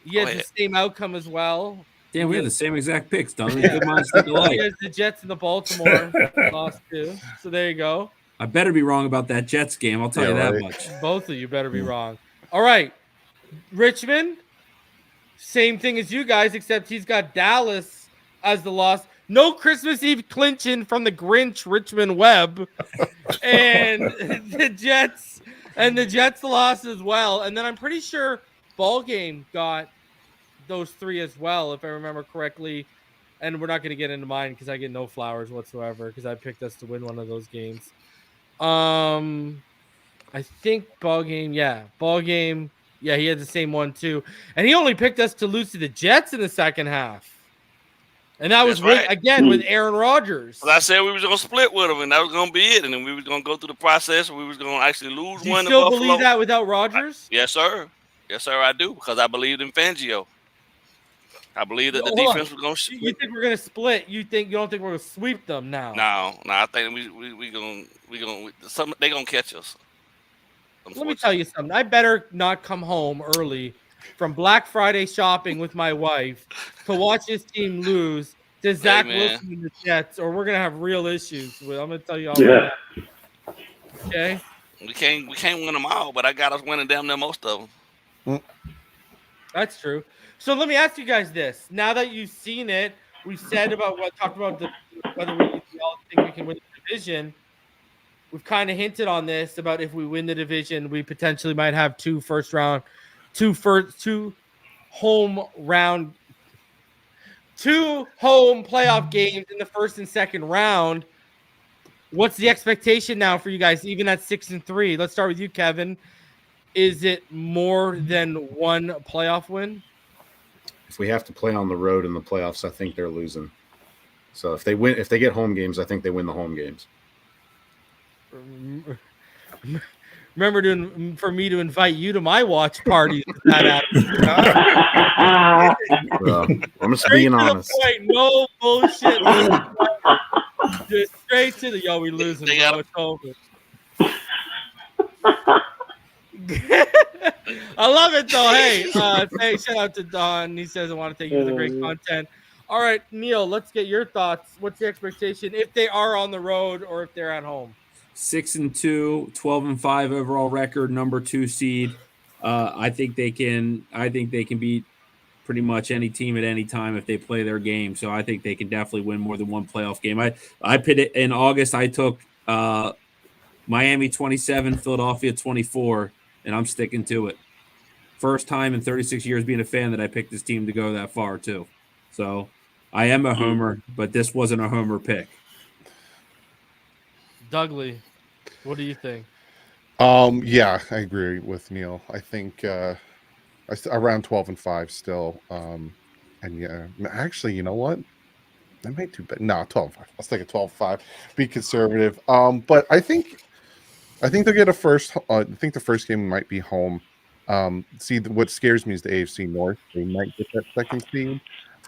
He has the same outcome as well. Damn, we had the same exact picks, Donnie. Good minds think alike. He has the Jets and the Baltimore lost too. So there you go. I better be wrong about that Jets game. I'll tell you that much. Both of you better be wrong. All right. Richmond, same thing as you guys, except he's got Dallas as the loss. No Christmas Eve clinching from the Grinch, Richmond Webb. And the Jets lost as well. And then I'm pretty sure BallGame got those 3 as well, if I remember correctly. And we're not going to get into mine because I get no flowers whatsoever because I picked us to win one of those games. I think BallGame, he had the same one too. And he only picked us to lose to the Jets in the second half. And that was right. Again with Aaron Rodgers. Well, I said we was going to split with him, and that was going to be it. And then we was going to go through the process, and we was going to actually lose one to Buffalo. You still believe that without Rodgers? Yes, sir. Yes, sir, I do, because I believed in Fangio. I believe that the defense was going to shoot. You think we're going to split? You don't think we're going to sweep them now? No. I think we going they going to catch us. Let me tell you something. I better not come home early from Black Friday shopping with my wife to watch his team lose to Zach Wilson and the Jets, or we're going to have real issues. I'm going to tell you all that. Okay? We can't win them all, but I got us winning damn near most of them. That's true. So let me ask you guys this. Now that you've seen it, we've said talked about whether we all think we can win the division. We've kind of hinted on this about if we win the division, we potentially might have two home playoff games in the first and second round. What's the expectation now for you guys, even at 6-3? Let's start with you, Kevin. is it more than one playoff win? If we have to play on the road in the playoffs, I think they're losing. So if they get home games, I think they win the home games. Remember for me to invite you to my watch party. That I'm just being honest. No bullshit. Just straight to the we losing. Bro. It's over. I love it though. Hey, shout out to Don. He says I want to thank you for the great content. All right, Neal, let's get your thoughts. What's the expectation if they are on the road or if they're at home? 6-2, 12-5 overall record, number 2 seed. I think they can beat pretty much any team at any time if they play their game. So I think they can definitely win more than one playoff game. I put it in August. I took Miami 27, Philadelphia 24, and I'm sticking to it. First time in 36 years being a fan that I picked this team to go that far too. So I am a homer, but this wasn't a homer pick. Dougley, what do you think? Yeah, I agree with Neal. I think around 12-5 still. And yeah, actually, you know what? I might do better. No, 12-5. Let's take a 12-5. Be conservative. But I think they'll get a first. I think the first game might be home. See, what scares me is the AFC North. They might get that second seed.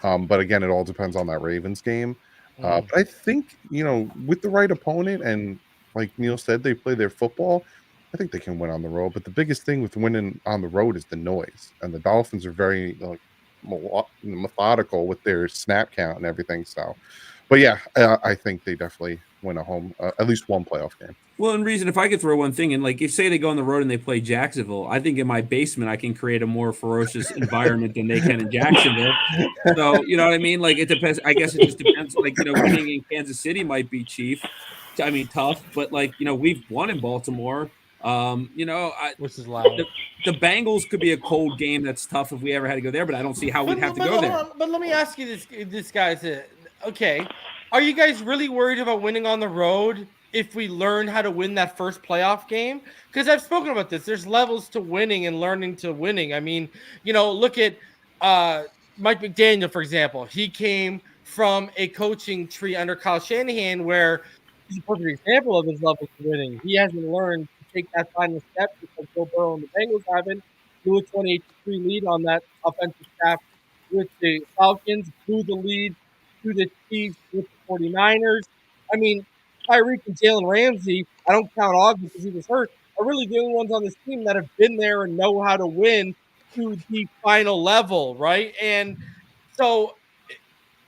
But again, it all depends on that Ravens game. But I think, with the right opponent and like Neal said, they play their football, I think they can win on the road. But the biggest thing with winning on the road is the noise. And the Dolphins are very methodical with their snap count and everything. So, but yeah, I think they definitely win a home, at least one playoff game. Well, and reason, if I could throw one thing in, like if say they go on the road and they play Jacksonville, I think in my basement I can create a more ferocious environment than they can in Jacksonville. So, you know what I mean? Like it depends. I guess it just depends. Like, winning in Kansas City might be tough, but like, we've won in Baltimore. Which is loud. The Bengals could be a cold game that's tough if we ever had to go there, but I don't see how we'd have to go there. But let me ask you this guys. Okay, are you guys really worried about winning on the road if we learn how to win that first playoff game? Because I've spoken about this. There's levels to winning and learning to winning. I mean, look at Mike McDaniel, for example. He came from a coaching tree under Kyle Shanahan where he's a perfect example of his levels to winning. He hasn't learned to take that final step because Joe Burrow and the Bengals haven't. Blew a 28-3 lead on that offensive staff with the Falcons, blew the lead to the Chiefs with the 49ers. I mean, Tyreek and Jalen Ramsey, I don't count Ogg because he was hurt, are really the only ones on this team that have been there and know how to win to the final level, right? And so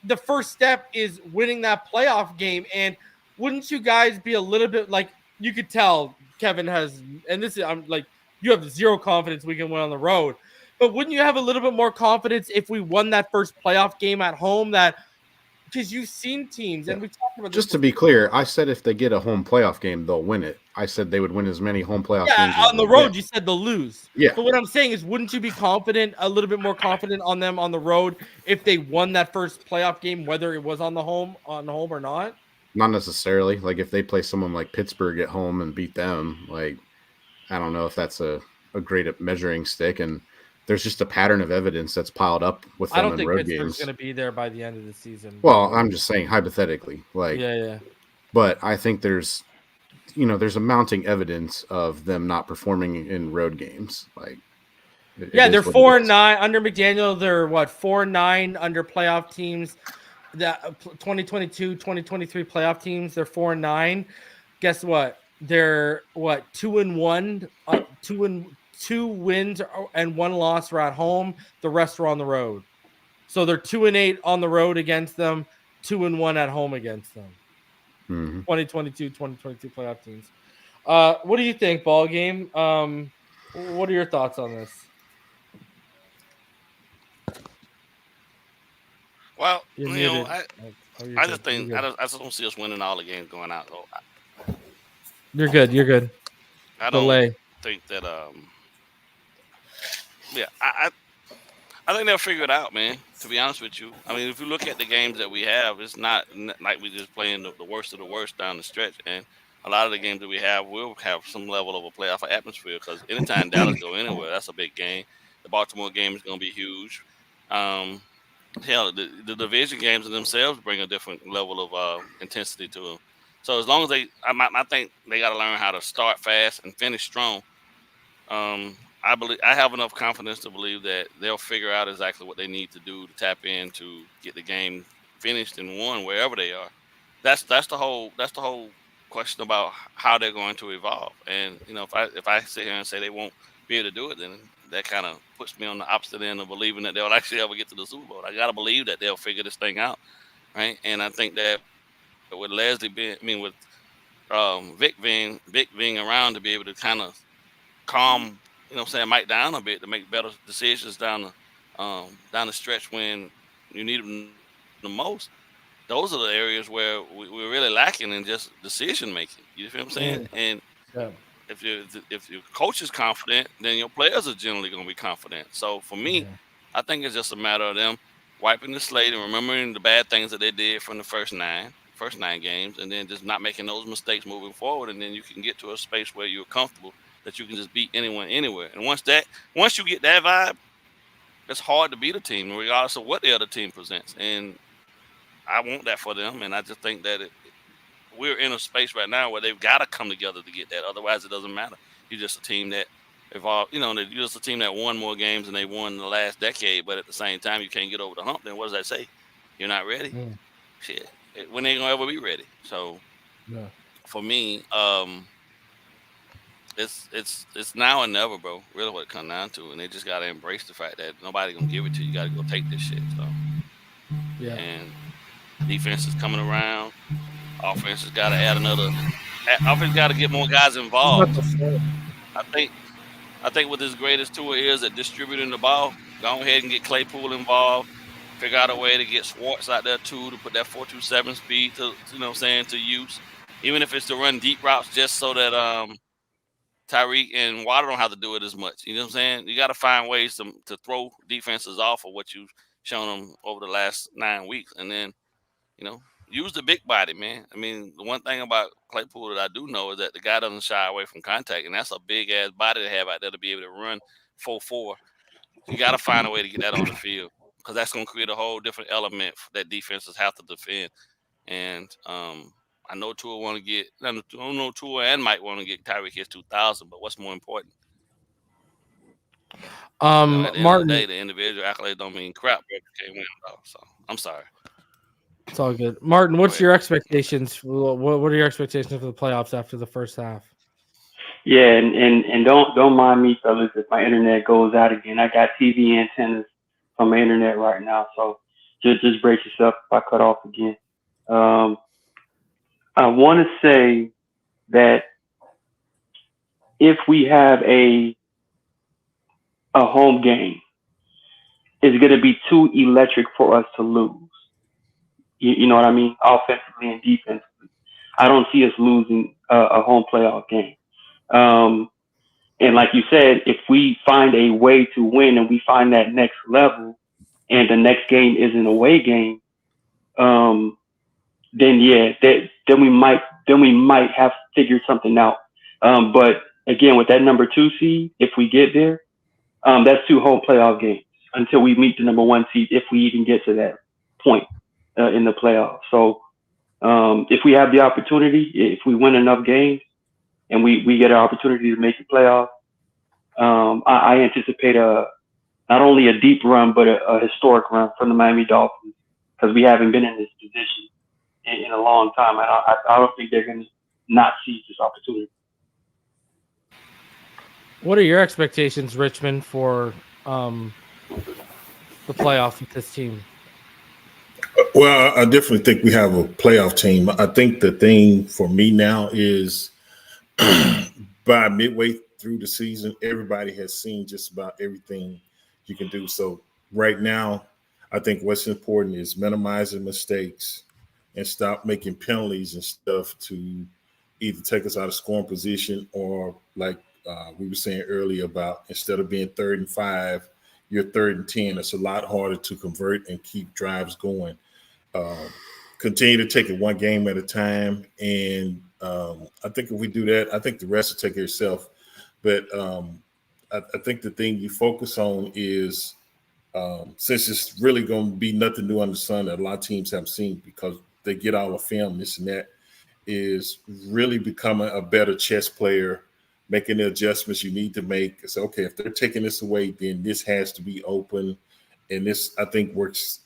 the first step is winning that playoff game. And wouldn't you guys be a little bit like, you could tell Kevin has, and this is, I'm like, you have zero confidence we can win on the road. But wouldn't you have a little bit more confidence if we won that first playoff game at home? Because you've seen teams, and we talked about just to be clear, I said if they get a home playoff game, they'll win it. I said they would win as many home playoff games. On the road, you said they'll lose. Yeah. But what I'm saying is, wouldn't you be confident, a little bit more confident on them on the road if they won that first playoff game, whether it was on home or not? Not necessarily. Like if they play someone like Pittsburgh at home and beat them, like I don't know if that's a great measuring stick. And there's just a pattern of evidence that's piled up with them in road games. I don't think Pittsburgh's going to be there by the end of the season. Well, I'm just saying hypothetically. Like, yeah. But I think there's a mounting evidence of them not performing in road games. Like, they're 4-9 under McDaniel. They're 4-9 under playoff teams. The 2022, 2023 playoff teams, they're 4-9. Guess what? They're 2-1, 2 wins and 1 loss are at home. The rest are on the road. So they're 2-8 on the road against them, 2-1 at home against them. 2022 playoff teams. What do you think, BallGame? What are your thoughts on this? Well, I just think I just don't see us winning all the games going out. So You're good. I don't think that. I think they'll figure it out, man. To be honest with you, I mean, if you look at the games that we have, it's not like we just playing the worst of the worst down the stretch. And a lot of the games that we have will have some level of a playoff atmosphere because anytime Dallas go anywhere, that's a big game. The Baltimore game is going to be huge. Hell, the division games in themselves bring a different level of intensity to them. So as long as I think they got to learn how to start fast and finish strong. I have enough confidence to believe that they'll figure out exactly what they need to do to tap in to get the game finished and won wherever they are. That's the whole question about how they're going to evolve. And if I sit here and say they won't be able to do it, then that kind of puts me on the opposite end of believing that they'll actually ever get to the Super Bowl. I gotta believe that they'll figure this thing out, right? And I think that with with Vic being around to be able to kind of calm, Mike down a bit to make better decisions down the stretch when you need them the most. Those are the areas where we're really lacking in just decision making. You feel what I'm saying? And if your coach is confident, then your players are generally going to be confident. So for me, I think it's just a matter of them wiping the slate and remembering the bad things that they did from the first nine games, and then just not making those mistakes moving forward. And then you can get to a space where you're comfortable that you can just beat anyone anywhere. And once you get that vibe, it's hard to beat a team regardless of what the other team presents. And I want that for them, and I just think that we're in a space right now where they've got to come together to get that. Otherwise, it doesn't matter. You're just a team that evolved. You're just a team that won more games than they won in the last decade. But at the same time, you can't get over the hump. Then what does that say? You're not ready. Shit. When they gonna ever be ready? So, for me, it's now or never, bro. Really, what it comes down to, and they just gotta embrace the fact that nobody gonna give it to you. You gotta go take this shit. So, and defense is coming around. Offense has got to add another. Offense got to get more guys involved. I think what his greatest tool is at distributing the ball. Go ahead and get Claypool involved. Figure out a way to get Schwartz out there too to put that 4.27 speed to use. Even if it's to run deep routes, just so that Tyreek and Water don't have to do it as much. You know what I'm saying? You got to find ways to throw defenses off of what you've shown them over the last 9 weeks, and then use the big body, man. I mean, the one thing about Claypool that I do know is that the guy doesn't shy away from contact, and that's a big-ass body to have out there to be able to run 4.4. You got to find a way to get that on the field because that's going to create a whole different element that defenses have to defend. And I know Tua and Mike want to get Tyreek his 2,000, but what's more important? At the end Martin, of the day, the individual accolades don't mean crap, but you can't win though. So I'm sorry. It's all good. Martin, what's your expectations? What are your expectations for the playoffs after the first half? Yeah, and don't mind me, fellas, if my internet goes out again. I got TV antennas on my internet right now, so just brace yourself if I cut off again. I want to say that if we have a home game, it's going to be too electric for us to lose. You know what I mean? Offensively and defensively. I don't see us losing a home playoff game. And like you said, if we find a way to win and we find that next level and the next game is an away game, then we might have figured something out. But again, with that number 2 seed, if we get there, that's 2 home playoff games until we meet the number 1 seed, if we even get to that point in the playoffs. So if we have the opportunity, if we win enough games and we get an opportunity to make the playoff, I anticipate not only a deep run, but a historic run from the Miami Dolphins, because we haven't been in this position in a long time. I don't think they're going to not seize this opportunity. What are your expectations, Richmond, for the playoffs with this team? Well, I definitely think we have a playoff team. I think the thing for me now is by midway through the season, everybody has seen just about everything you can do. So right now, I think what's important is minimizing mistakes and stop making penalties and stuff to either take us out of scoring position or, like we were saying earlier about, instead of being 3rd and 5, you're 3rd and 10. It's a lot harder to convert and keep drives going. continue to take it one game at a time. And I think if we do that, I think the rest will take care of itself. But I think the thing you focus on is since it's really going to be nothing new under the sun that a lot of teams haven't seen because they get all the film, this and that, is really becoming a better chess player, making the adjustments you need to make. It's okay, if they're taking this away, then this has to be open. And this, I think, works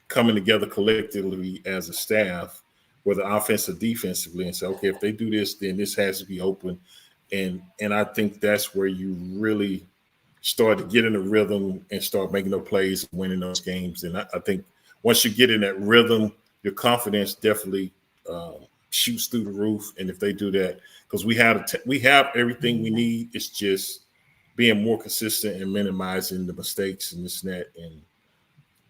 coming together collectively as a staff, whether offensive or defensively, and say, okay, if they do this, then this has to be open. And I think that's where you really start to get in a rhythm and start making those plays, winning those games. And I think once you get in that rhythm, your confidence definitely shoots through the roof. And if they do that, because we have everything we need, it's just being more consistent and minimizing the mistakes and this and that. And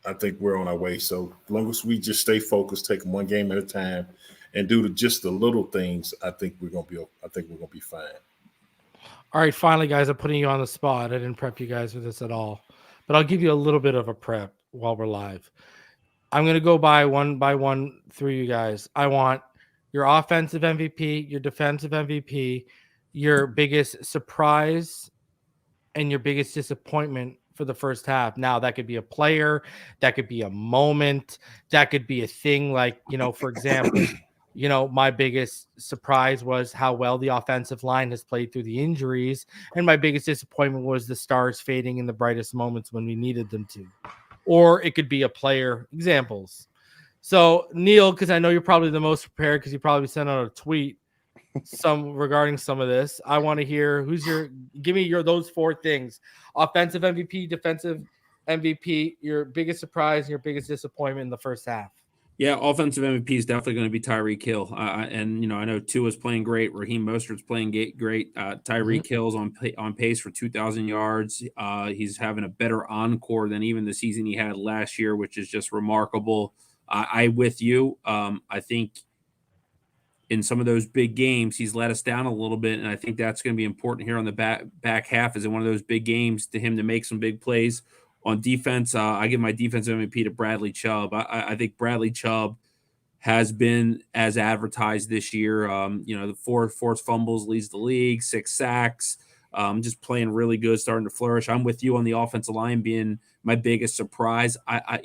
I think we're on our way. So as long as we just stay focused, take them one game at a time, and do just the little things, I think we're gonna be fine. All right, finally, guys, I'm putting you on the spot. I didn't prep you guys for this at all, but I'll give you a little bit of a prep while we're live. I'm going to go one by one through you guys. I want your offensive MVP, your defensive MVP, your biggest surprise, and your biggest disappointment for the first half. Now, that could be a player, that could be a moment, that could be a thing like, for example, my biggest surprise was how well the offensive line has played through the injuries. And my biggest disappointment was the stars fading in the brightest moments when we needed them to. Or it could be a player examples. So, Neal, because I know you're probably the most prepared because you probably sent out a tweet regarding some of this. I want to hear give me those four things: offensive MVP, defensive MVP, your biggest surprise, and your biggest disappointment in the first half. Yeah, offensive MVP is definitely going to be Tyreek Hill. And, I know Tua's playing great. Raheem Mostert's playing great. Tyreek Hill's on pace for 2,000 yards. He's having a better encore than even the season he had last year, which is just remarkable. I with you. I think in some of those big games, he's let us down a little bit, and I think that's going to be important here on the back half is in one of those big games to him to make some big plays. On defense, I give my defensive MVP to Bradley Chubb. I think Bradley Chubb has been as advertised this year. The 4 forced fumbles leads the league, 6 sacks, just playing really good, starting to flourish. I'm with you on the offensive line being my biggest surprise. I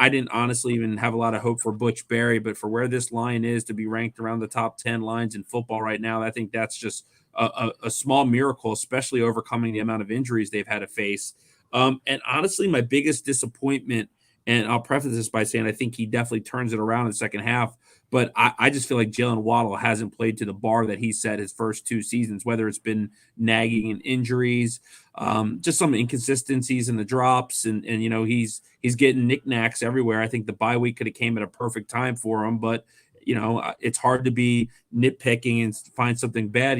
didn't honestly even have a lot of hope for Butch Berry, but for where this line is to be ranked around the top 10 lines in football right now, I think that's just a small miracle, especially overcoming the amount of injuries they've had to face. And honestly, my biggest disappointment, and I'll preface this by saying I think he definitely turns it around in the second half, but I just feel like Jalen Waddle hasn't played to the bar that he set his first 2 seasons, whether it's been nagging and injuries, just some inconsistencies in the drops, and he's getting knickknacks everywhere. I think the bye week could have came at a perfect time for him, but it's hard to be nitpicking and find something bad.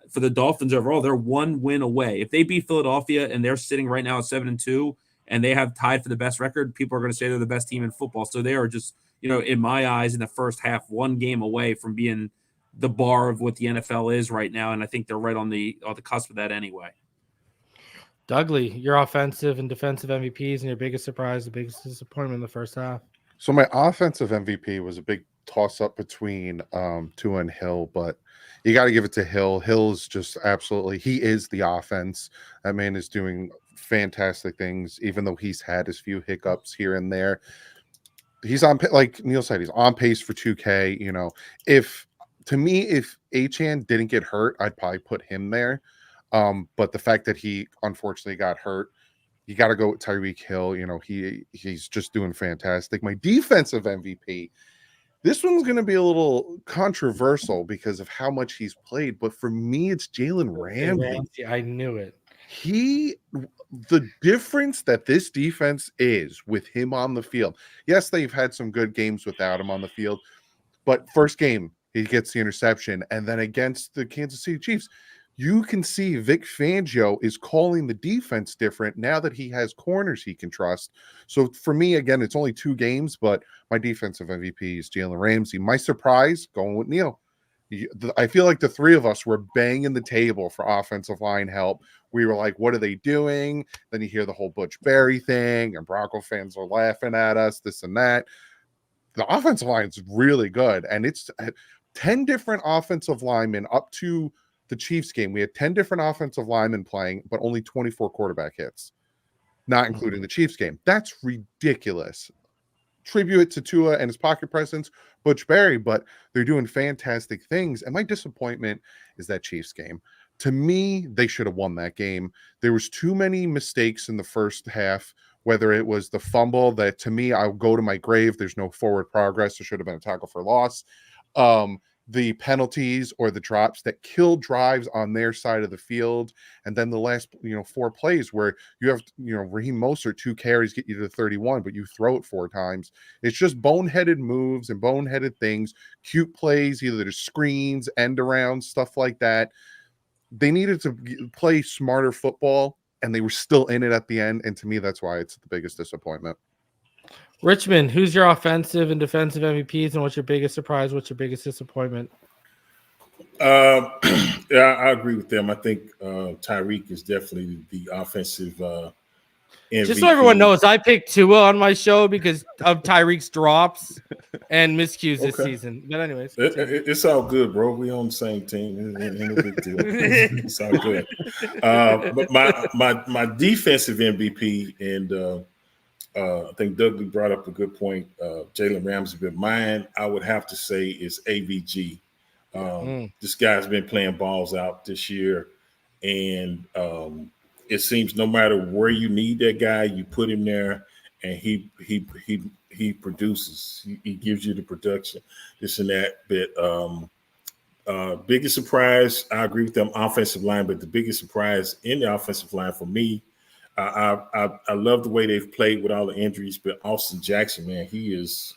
For the Dolphins overall, they're 1 win away. If they beat Philadelphia and they're sitting right now at 7-2 and they have tied for the best record, people are going to say they're the best team in football. So they are just, in my eyes, in the first half, 1 game away from being the bar of what the NFL is right now. And I think they're right on the cusp of that anyway. Dougley, your offensive and defensive MVPs and your biggest surprise, the biggest disappointment in the first half. So my offensive MVP was a big toss-up between Tua and Hill, but you got to give it to Hill. Hill's just absolutely – he is the offense. That man is doing fantastic things, even though he's had his few hiccups here and there. He's on – like Neal said, he's on pace for 2K. If Achane didn't get hurt, I'd probably put him there. But the fact that he unfortunately got hurt, you got to go with Tyreek Hill. He's just doing fantastic. My defensive MVP – this one's going to be a little controversial because of how much he's played, but for me, it's Jalen Ramsey. I knew it. The difference that this defense is with him on the field. Yes, they've had some good games without him on the field, but first game, he gets the interception, and then against the Kansas City Chiefs, you can see Vic Fangio is calling the defense different now that he has corners he can trust. So for me, again, it's only 2 games, but my defensive MVP is Jalen Ramsey. My surprise, going with Neal. I feel like the 3 of us were banging the table for offensive line help. We were like, what are they doing? Then you hear the whole Butch Berry thing, and Bronco fans are laughing at us, this and that. the offensive line is really good, and it's 10 different offensive linemen up to the Chiefs game. We had 10 different offensive linemen playing, but only 24 quarterback hits, not including the Chiefs game. That's ridiculous. Tribute to Tua and his pocket presence, Butch Berry, but they're doing fantastic things. And my disappointment is that Chiefs game. To me, they should have won that game. There was too many mistakes in the first half, whether it was the fumble that, to me, I'll go to my grave. There's no forward progress. There should have been a tackle for loss. The penalties or the drops that kill drives on their side of the field. And then the last, 4 plays where you have, Raheem Mostert, 2 carries get you to the 31, but you throw it 4 times. It's just boneheaded moves and boneheaded things, cute plays, either the screens, end around, stuff like that. They needed to play smarter football, and they were still in it at the end. And to me, that's why it's the biggest disappointment. Richmond, who's your offensive and defensive MVPs, and what's your biggest surprise? What's your biggest disappointment? Yeah, I agree with them. I think Tyreek is definitely the offensive MVP. Just so everyone knows, I picked Tua on my show because of Tyreek's drops and miscues this season. But anyways, it's all good, bro. We on the same team. Ain't no big deal. It's all good. But my defensive MVP, and I think Dougie brought up a good point, Jalen Ramsey, but mine, I would have to say, is AVG. This guy's been playing balls out this year, and it seems no matter where you need that guy, you put him there, and he produces. He gives you the production, this and that. But biggest surprise, I agree with them, offensive line, but the biggest surprise in the offensive line for me, I love the way they've played with all the injuries, but Austin Jackson, man, he is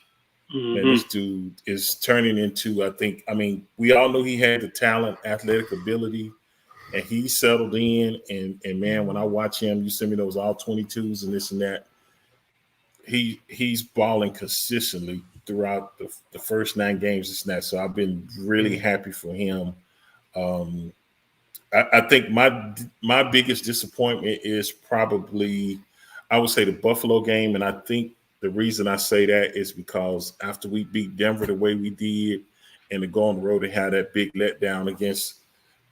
man, this dude is turning into, I mean, we all know he had the talent, athletic ability, and he settled in. And man, when I watch him, you send me those all 22s and this and that. He's balling consistently throughout the first 9 games, this and that. So I've been really happy for him. I think my biggest disappointment is probably, I would say, the Buffalo game. And I think the reason I say that is because after we beat Denver the way we did and to go on the road and have that big letdown against,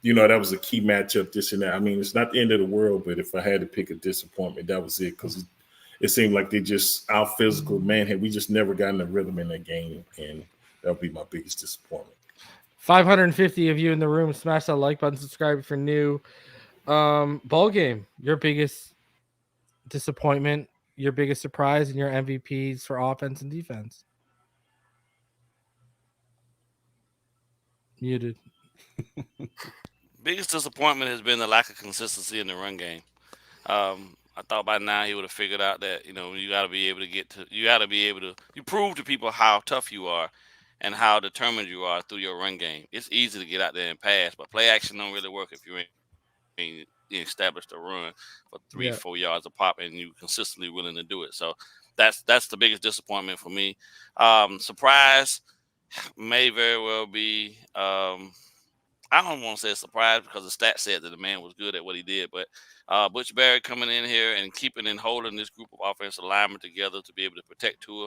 that was a key matchup, this and that. I mean, it's not the end of the world, but if I had to pick a disappointment, that was it, because it seemed like they just out physical. Man, we just never got in the rhythm in that game, and that would be my biggest disappointment. 550 of you in the room. Smash that like button, subscribe if you're new. BallGame, your biggest disappointment, your biggest surprise, and your MVPs for offense and defense. Muted. Biggest disappointment has been the lack of consistency in the run game. I thought by now he would have figured out that, you got to be able to you prove to people how tough you are and how determined you are through your run game. It's easy to get out there and pass, but play action don't really work if you ain't established a run for 3-4 yards a pop and you consistently willing to do it. So that's the biggest disappointment for me. Surprise may very well be, I don't want to say a surprise because the stat said that the man was good at what he did, but Butch Berry coming in here and keeping and holding this group of offensive linemen together to be able to protect Tua,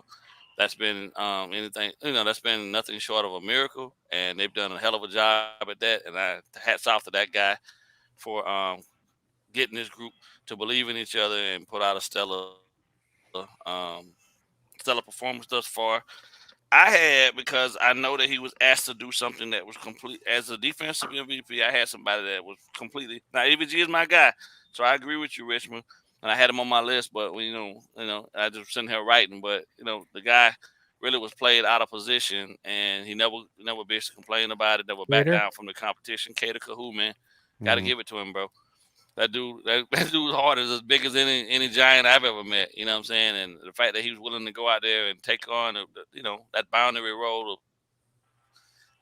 that's been that's been nothing short of a miracle, and they've done a hell of a job at that. And hats off to that guy for getting this group to believe in each other and put out a stellar performance thus far. Because I know that he was asked to do something that was complete as a defensive MVP. I had somebody that was completely, now EVG is my guy, so I agree with you, Richmond, and I had him on my list. But I just sitting here writing, but the guy really was played out of position, and he never basically complained about it. Never back down from the competition. Cater Kahoo, man, got to give it to him, bro. That dude's heart is as big as any giant I've ever met. You know what I'm saying? And the fact that he was willing to go out there and take on, that boundary role of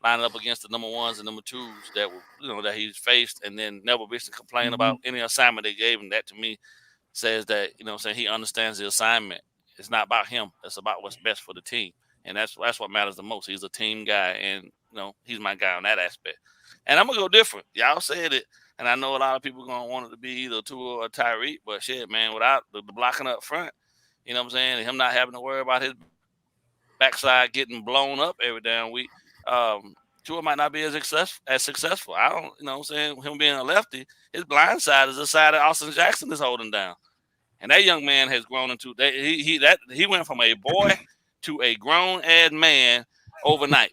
lining up against the number 1s and number 2s that he's faced, and then never basically complain about any assignment they gave him. That to me says that he understands the assignment. It's not about him. It's about what's best for the team, and that's what matters the most. He's a team guy, and he's my guy on that aspect. And I'm gonna go different. Y'all said it. And I know a lot of people going to want it to be either Tua or Tyreek, but shit, man, without the blocking up front, you know what I'm saying, and him not having to worry about his backside getting blown up every damn week. Tua might not be as successful. I don't, you know what I'm saying? Him being a lefty, his blind side is the side that Austin Jackson is holding down. And that young man has grown into he went from a boy to a grown ass man overnight.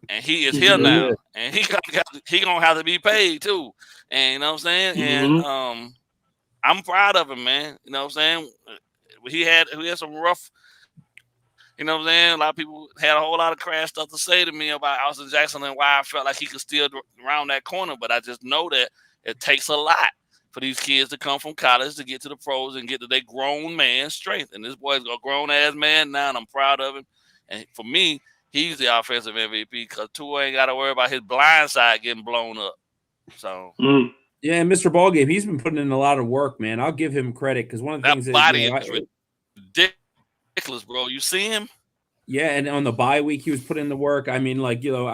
And he is here now. And he gonna have to be paid too. And you know what I'm saying? And I'm proud of him, man. You know what I'm saying? He had some rough. You know what I'm saying? A lot of people had a whole lot of crash stuff to say to me about Austin Jackson and why I felt like he could still round that corner. But I just know that it takes a lot for these kids to come from college to get to the pros and get to their grown man strength. And this boy's a grown-ass man now, and I'm proud of him. And for me, he's the offensive MVP because Tua ain't got to worry about his blind side getting blown up. So, yeah, and Mr. BallGame, he's been putting in a lot of work, man. I'll give him credit because one of the things body is ridiculous, bro. You see him? Yeah, and on the bye week, he was putting in the work. I mean, like, he's one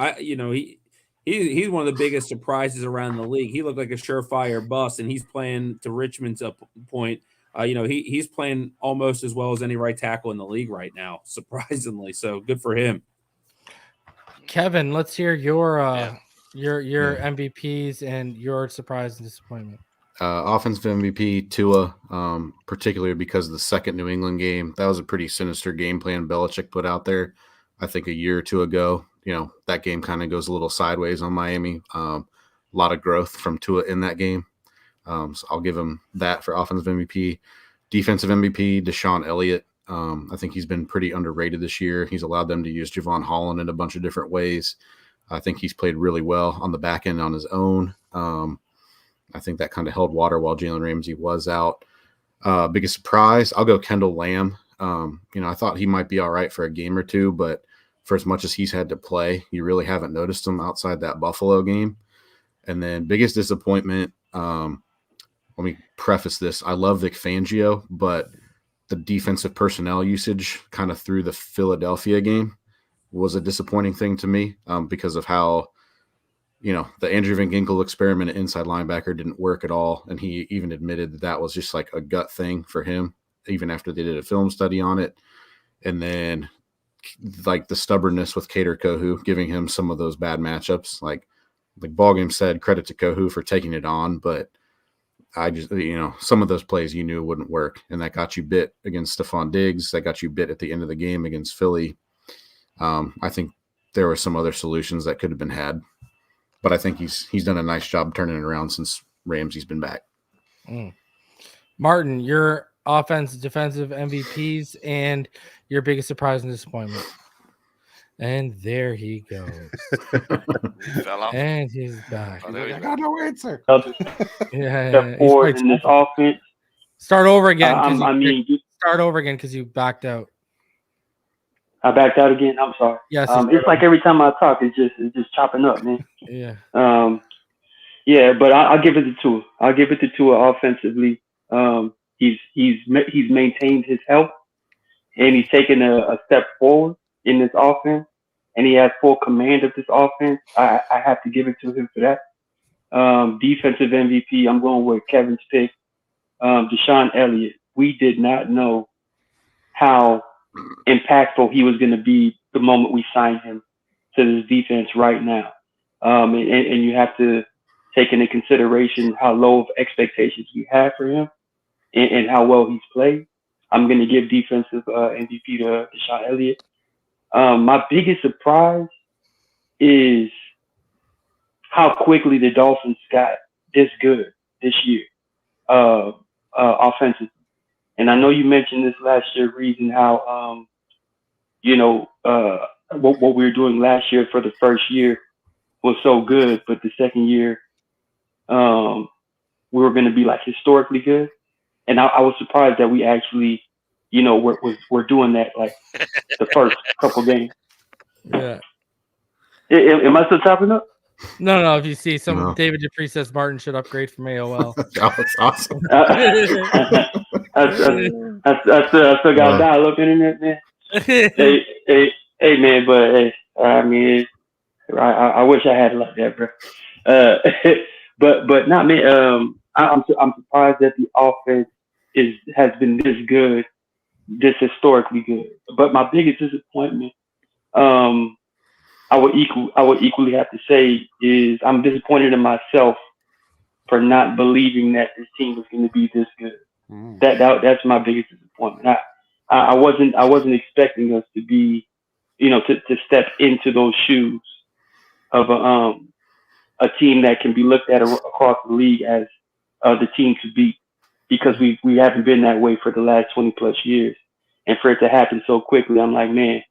of the biggest surprises around the league. He looked like a surefire bust, and he's playing, to Richmond's point. He's playing almost as well as any right tackle in the league right now, surprisingly. So good for him. Kevin, let's hear your MVPs and your surprise and disappointment. Offensive MVP Tua, particularly because of the second New England game. That was a pretty sinister game plan Belichick put out there. I think a year or two ago, that game kind of goes a little sideways on Miami. A lot of growth from Tua in that game. So I'll give him that for offensive MVP. Defensive MVP, Deshaun Elliott. I think he's been pretty underrated this year. He's allowed them to use Javon Holland in a bunch of different ways. I think he's played really well on the back end on his own. I think that kind of held water while Jalen Ramsey was out. Biggest surprise, I'll go Kendall Lamb. I thought he might be all right for a game or two, but for as much as he's had to play, you really haven't noticed him outside that Buffalo game. And then biggest disappointment, let me preface this. I love Vic Fangio, but the defensive personnel usage kind of through the Philadelphia game was a disappointing thing to me because of how, the Andrew Van Ginkel experiment at inside linebacker didn't work at all. And he even admitted that was just like a gut thing for him, even after they did a film study on it. And then like the stubbornness with Cater Kohu, giving him some of those bad matchups. Like BallGame said, credit to Kohu for taking it on, but I just, some of those plays you knew wouldn't work. And that got you bit against Stephon Diggs. That got you bit at the end of the game against Philly. I think there were some other solutions that could have been had. But I think he's done a nice job turning it around since Ramsey's been back. Martin, your offense, defensive MVPs, and your biggest surprise and disappointment. And there he goes. And he's back. I got no answer. Yeah. Forward in this offense. Start over again. Start over again because you backed out. I backed out again. I'm sorry. Yes. It's like every time I talk, it's just chopping up, man. Yeah. But I'll give it to Tua. I'll give it to Tua offensively. He's maintained his health, and he's taken a step forward in this offense, and he has full command of this offense. I have to give it to him for that. Defensive MVP, I'm going with Kevin's pick. Deshaun Elliott. We did not know how impactful he was going to be the moment we signed him to this defense right now. And you have to take into consideration how low of expectations we had for him and how well he's played. I'm going to give defensive MVP to Deshaun Elliott. My biggest surprise is how quickly the Dolphins got this good this year, offensively. And I know you mentioned this last year, reason how, what we were doing last year for the first year was so good, but the second year, we were going to be like historically good. And I was surprised that we actually, we're doing that like the first couple games. Yeah. Am I still chopping up? No. If you see David Dupree says Martin should upgrade from AOL. That's awesome. I still got dial-up internet, man. hey, man, but hey, I mean, I wish I had it like that, bro. But not me. I'm surprised that the offense has been this good, this historically good. But my biggest disappointment I would equally have to say is I'm disappointed in myself for not believing that this team was going to be this good. That's my biggest disappointment. I wasn't expecting us to be, to step into those shoes of a team that can be looked at across the league as the team to beat, because we haven't been that way for the last 20 plus years, and for it to happen so quickly, I'm like, man,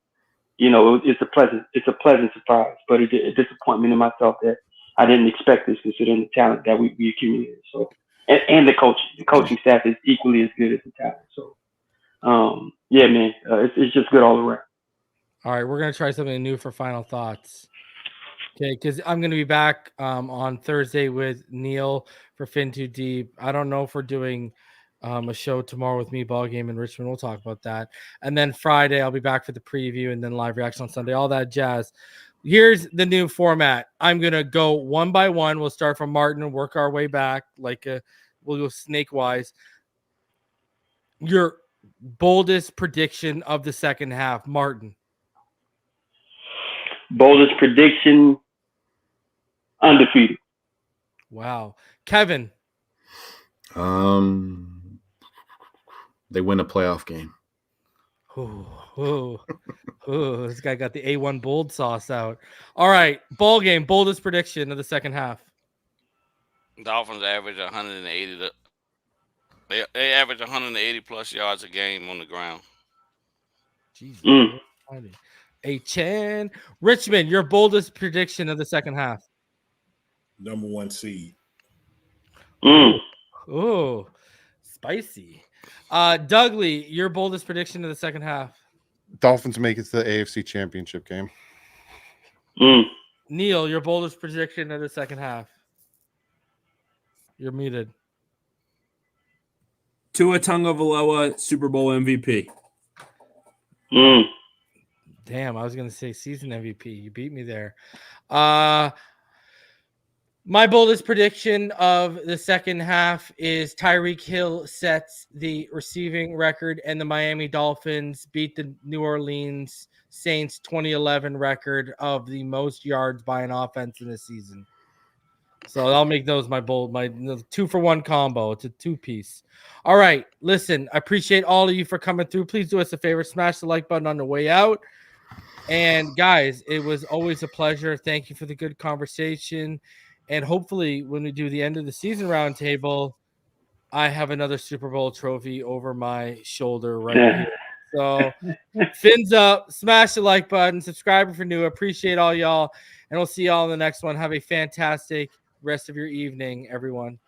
it's a pleasant surprise, but a disappointment in myself that I didn't expect this, considering the talent that we accumulated. So, and the coaching staff is equally as good as the talent. So, yeah, man, it's just good all around. All right, we're gonna try something new for final thoughts. Okay, because I'm gonna be back on Thursday with Neal for Fin Too Deep. I don't know if we're doing a show tomorrow with me, BallGame in Richmond. We'll talk about that. And then Friday, I'll be back for the preview and then live reaction on Sunday, all that jazz. Here's the new format. I'm going to go one by one. We'll start from Martin and work our way back. We'll go snake-wise. Your boldest prediction of the second half, Martin. Boldest prediction, undefeated. Wow. Kevin. They win a playoff game. This guy got the A1 bold sauce out. All right, BallGame, boldest prediction of the second half. Dolphins average 180. They average 180 plus yards a game on the ground. Jesus. A-Chan. Richmond, your boldest prediction of the second half. Number 1 seed. Oh, spicy. Dougley, your boldest prediction of the second half. Dolphins make it to the AFC Championship game. Neal, your boldest prediction of the second half. You're muted. Tua Tagovailoa, Super Bowl MVP. Damn, I was going to say season MVP. You beat me there. My boldest prediction of the second half is Tyreek Hill sets the receiving record and the Miami Dolphins beat the New Orleans Saints 2011 record of the most yards by an offense in the season. So I'll make those my 2-for-1 combo. It's a 2-piece. All right, listen, I appreciate all of you for coming through. Please do us a favor, smash the like button on the way out. And guys, it was always a pleasure. Thank you for the good conversation. And hopefully when we do the end of the season roundtable, I have another Super Bowl trophy over my shoulder right here. So fins up, smash the like button, subscribe if you're new. Appreciate all y'all. And we'll see y'all in the next one. Have a fantastic rest of your evening, everyone.